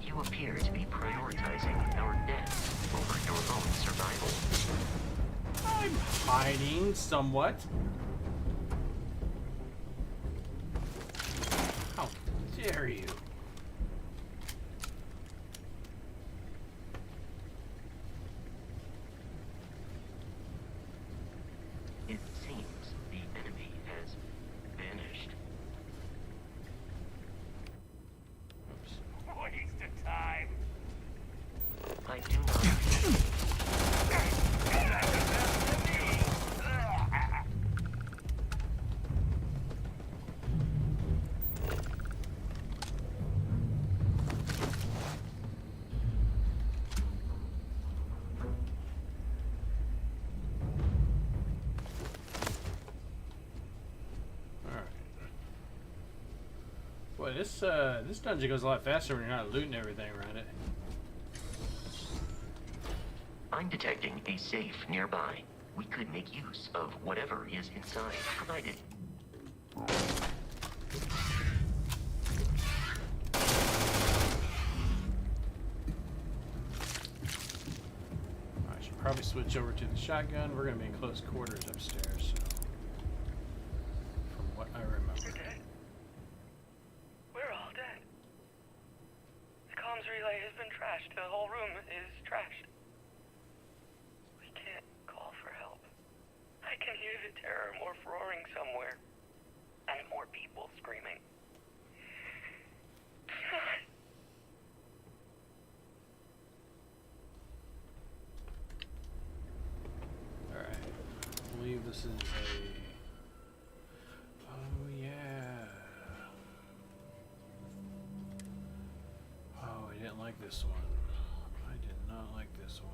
You appear to be prioritizing our death over your own survival. I'm hiding somewhat. How dare you? It seems the enemy has vanished. Oops. Waste of time. I do not. Boy, this dungeon goes a lot faster when you're not looting everything around it. I'm detecting a safe nearby. We could make use of whatever is inside, provided. I should probably switch over to the shotgun. We're gonna be in close quarters upstairs, so from what I remember. We're dead. We're all dead. roaring somewhere. And more people screaming. Alright. I believe this is a... Oh, yeah. Oh, I didn't like this one. I did not like this one.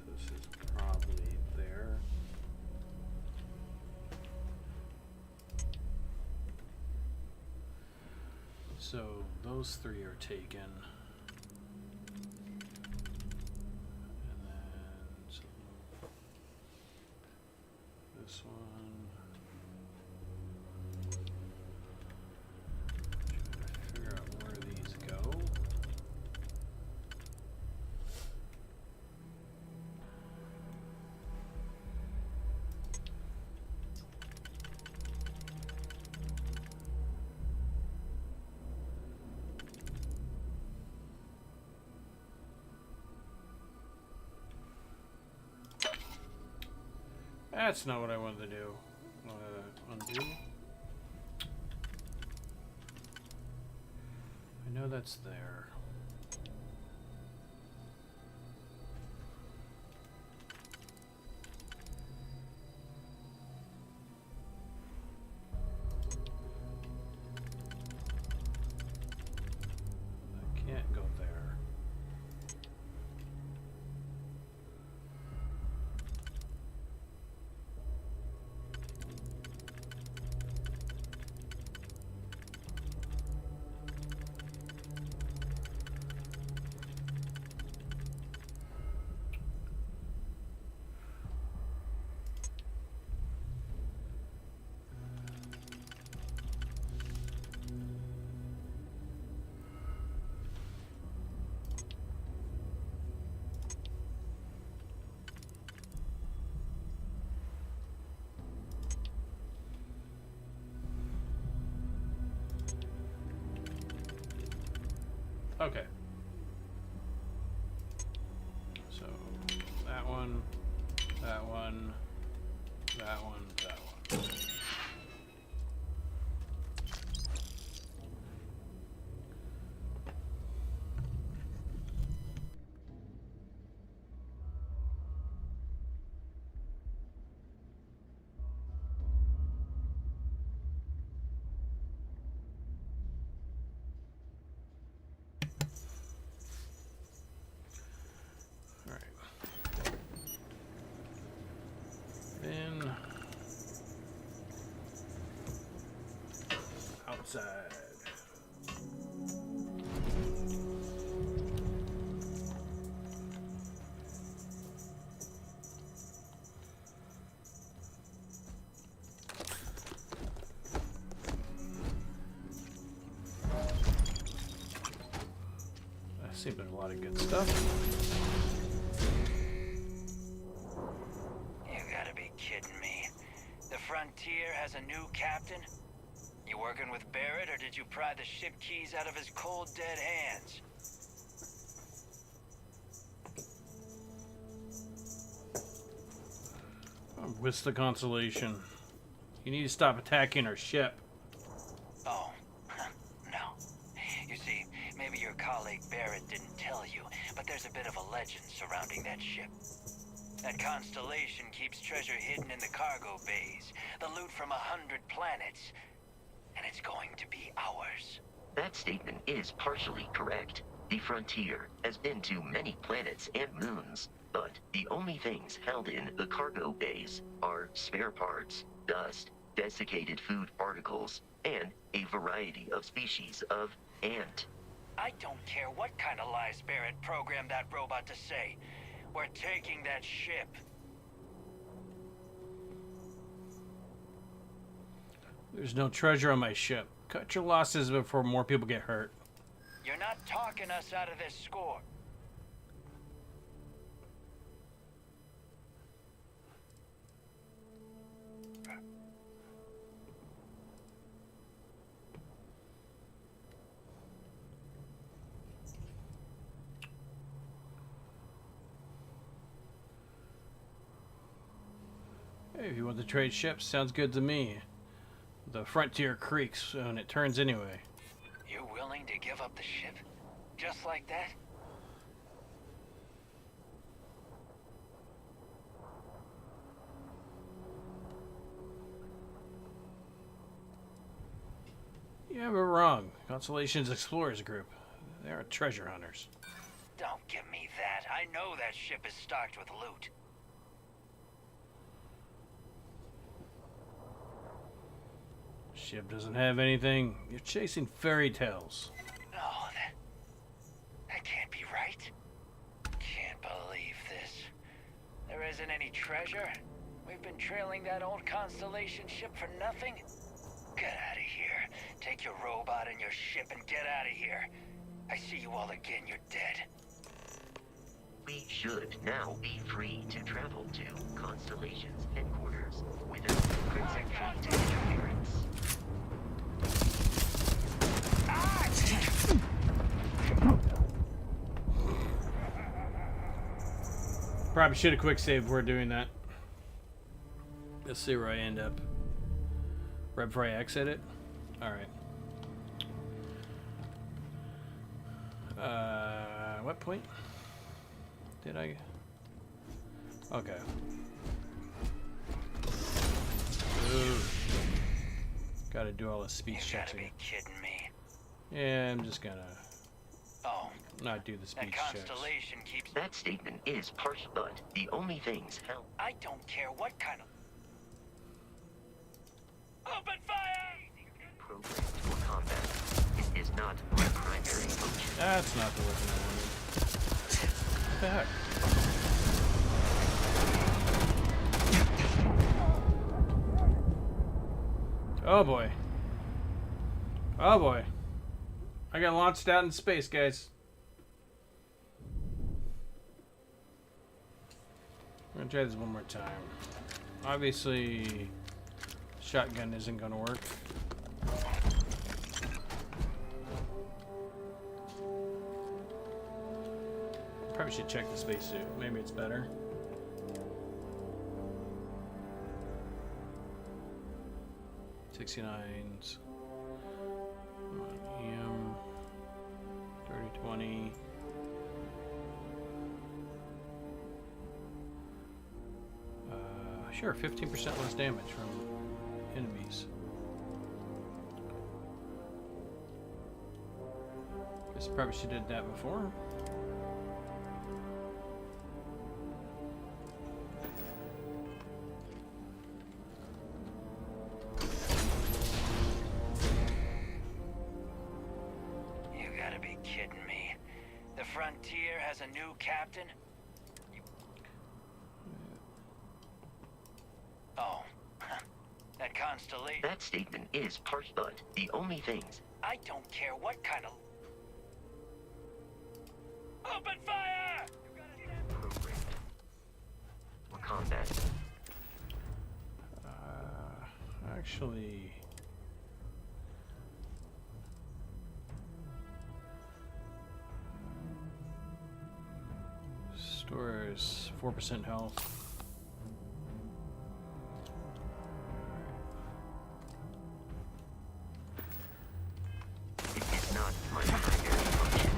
This is probably there. So those three are taken. And then so this one. Trying to figure out where these go. That's not what I wanted to do. Undo. I know that's there. I can't go there. Okay. So that one, that one, that one, that one. Then outside. That seems like a lot of good stuff. Frontier has a new captain? You working with Barrett, or did you pry the ship keys out of his cold, dead hands? What's the consolation? You need to stop attacking our ship. Oh, no. You see, maybe your colleague Barrett didn't tell you, but there's a bit of a legend surrounding that ship. That constellation keeps treasure hidden in the cargo bays, the loot from 100 planets, and it's going to be ours. That statement is partially correct. The Frontier has been to many planets and moons, but the only things held in the cargo bays are spare parts, dust, desiccated food particles, and a variety of species of ant. I don't care what kind of lies Barrett programmed that robot to say. We're taking that ship. There's no treasure on my ship. Cut your losses before more people get hurt. You're not talking us out of this score. Hey, if you want to trade ships, sounds good to me. The frontier creaks when it turns anyway. You willing to give up the ship? Just like that? Yeah, but wrong. Constellation's Explorers Group. They're treasure hunters. Don't give me that. I know that ship is stocked with loot. Ship doesn't have anything. You're chasing fairy tales. No, that can't be right. Can't believe this. There isn't any treasure? We've been trailing that old Constellation ship for nothing? Get out of here. Take your robot and your ship and get out of here. I see you all again, you're dead. We should now be free to travel to Constellation's headquarters without Crimson Fleet interference. Probably should have quick saved before doing that. Let's see where I end up. Right before I exit it? Alright. What point? Did I? Okay. Ooh. Gotta do all the speech checks again. You gotta be kidding me. Yeah, I'm just gonna not do the That speech checks. Constellation keeps... That statement is partial, but the only things help. I don't care what kind of... Open fire! Programmed for combat. It is not my primary function. That's not the weapon I wanted. What the heck? Oh boy. Oh boy. I got launched out in space, guys. I'm gonna try this one more time. Obviously, shotgun isn't gonna work. Probably should check the spacesuit. Maybe it's better. $69s. EM 3020. Sure, 15% less damage from enemies. Guess I probably should have did that before. You gotta be kidding me. The Frontier has a new captain? Oh. That Constellation... That statement is partial, but the only things... I don't care what kind of... Open fire! Programmed for combat. Actually... Stores 4% health. It is not my primary function.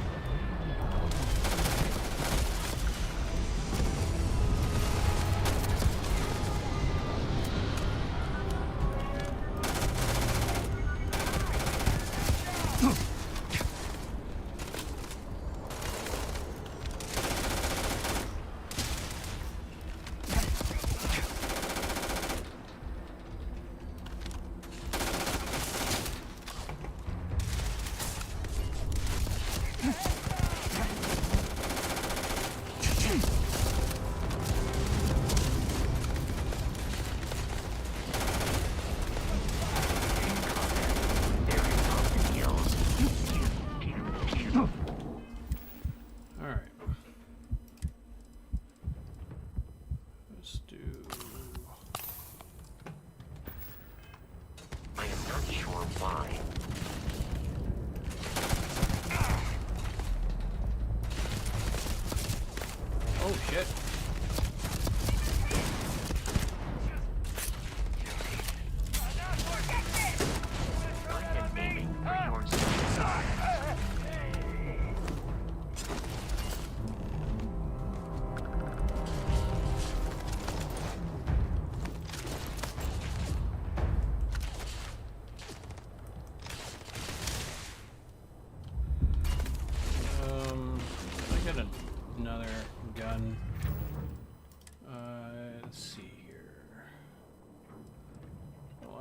Oh shit.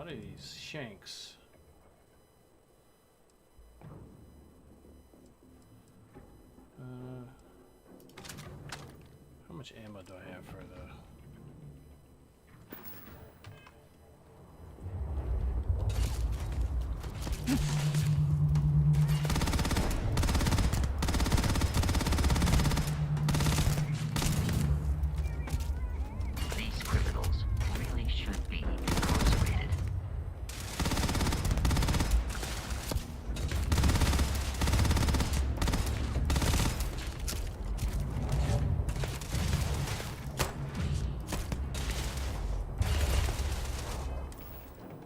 lot of these shanks. How much ammo do I have for the... These criminals really should be incarcerated.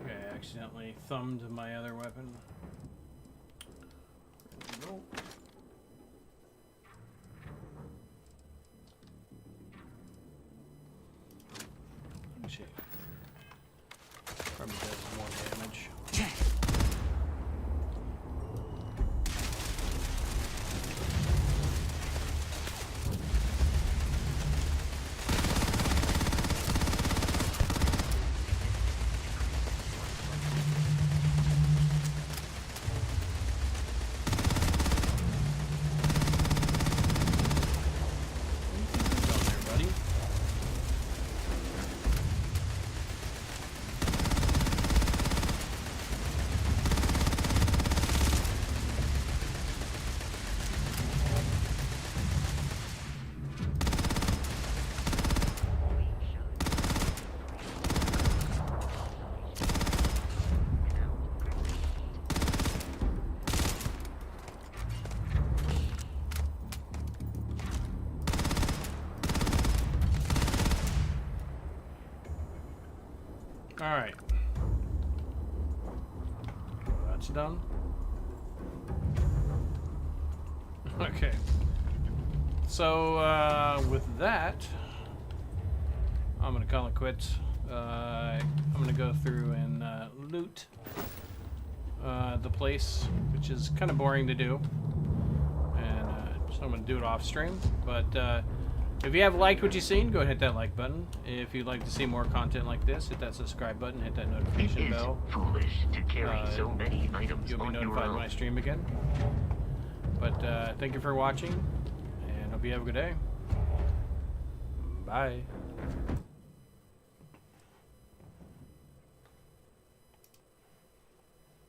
Okay, I accidentally thumbed my other weapon. Nope. Let me see. Probably does more damage. Alright. That's done. Okay. So, with that, I'm gonna call it quits. I'm gonna go through and loot the place, which is kind of boring to do. And so I'm gonna do it off stream. But if you have liked what you've seen, go ahead and hit that like button. If you'd like to see more content like this, hit that subscribe button, hit that notification It is bell. foolish to carry so many items You'll be on your notified own. when I stream again. But thank you for watching, and hope you have a good day. Bye.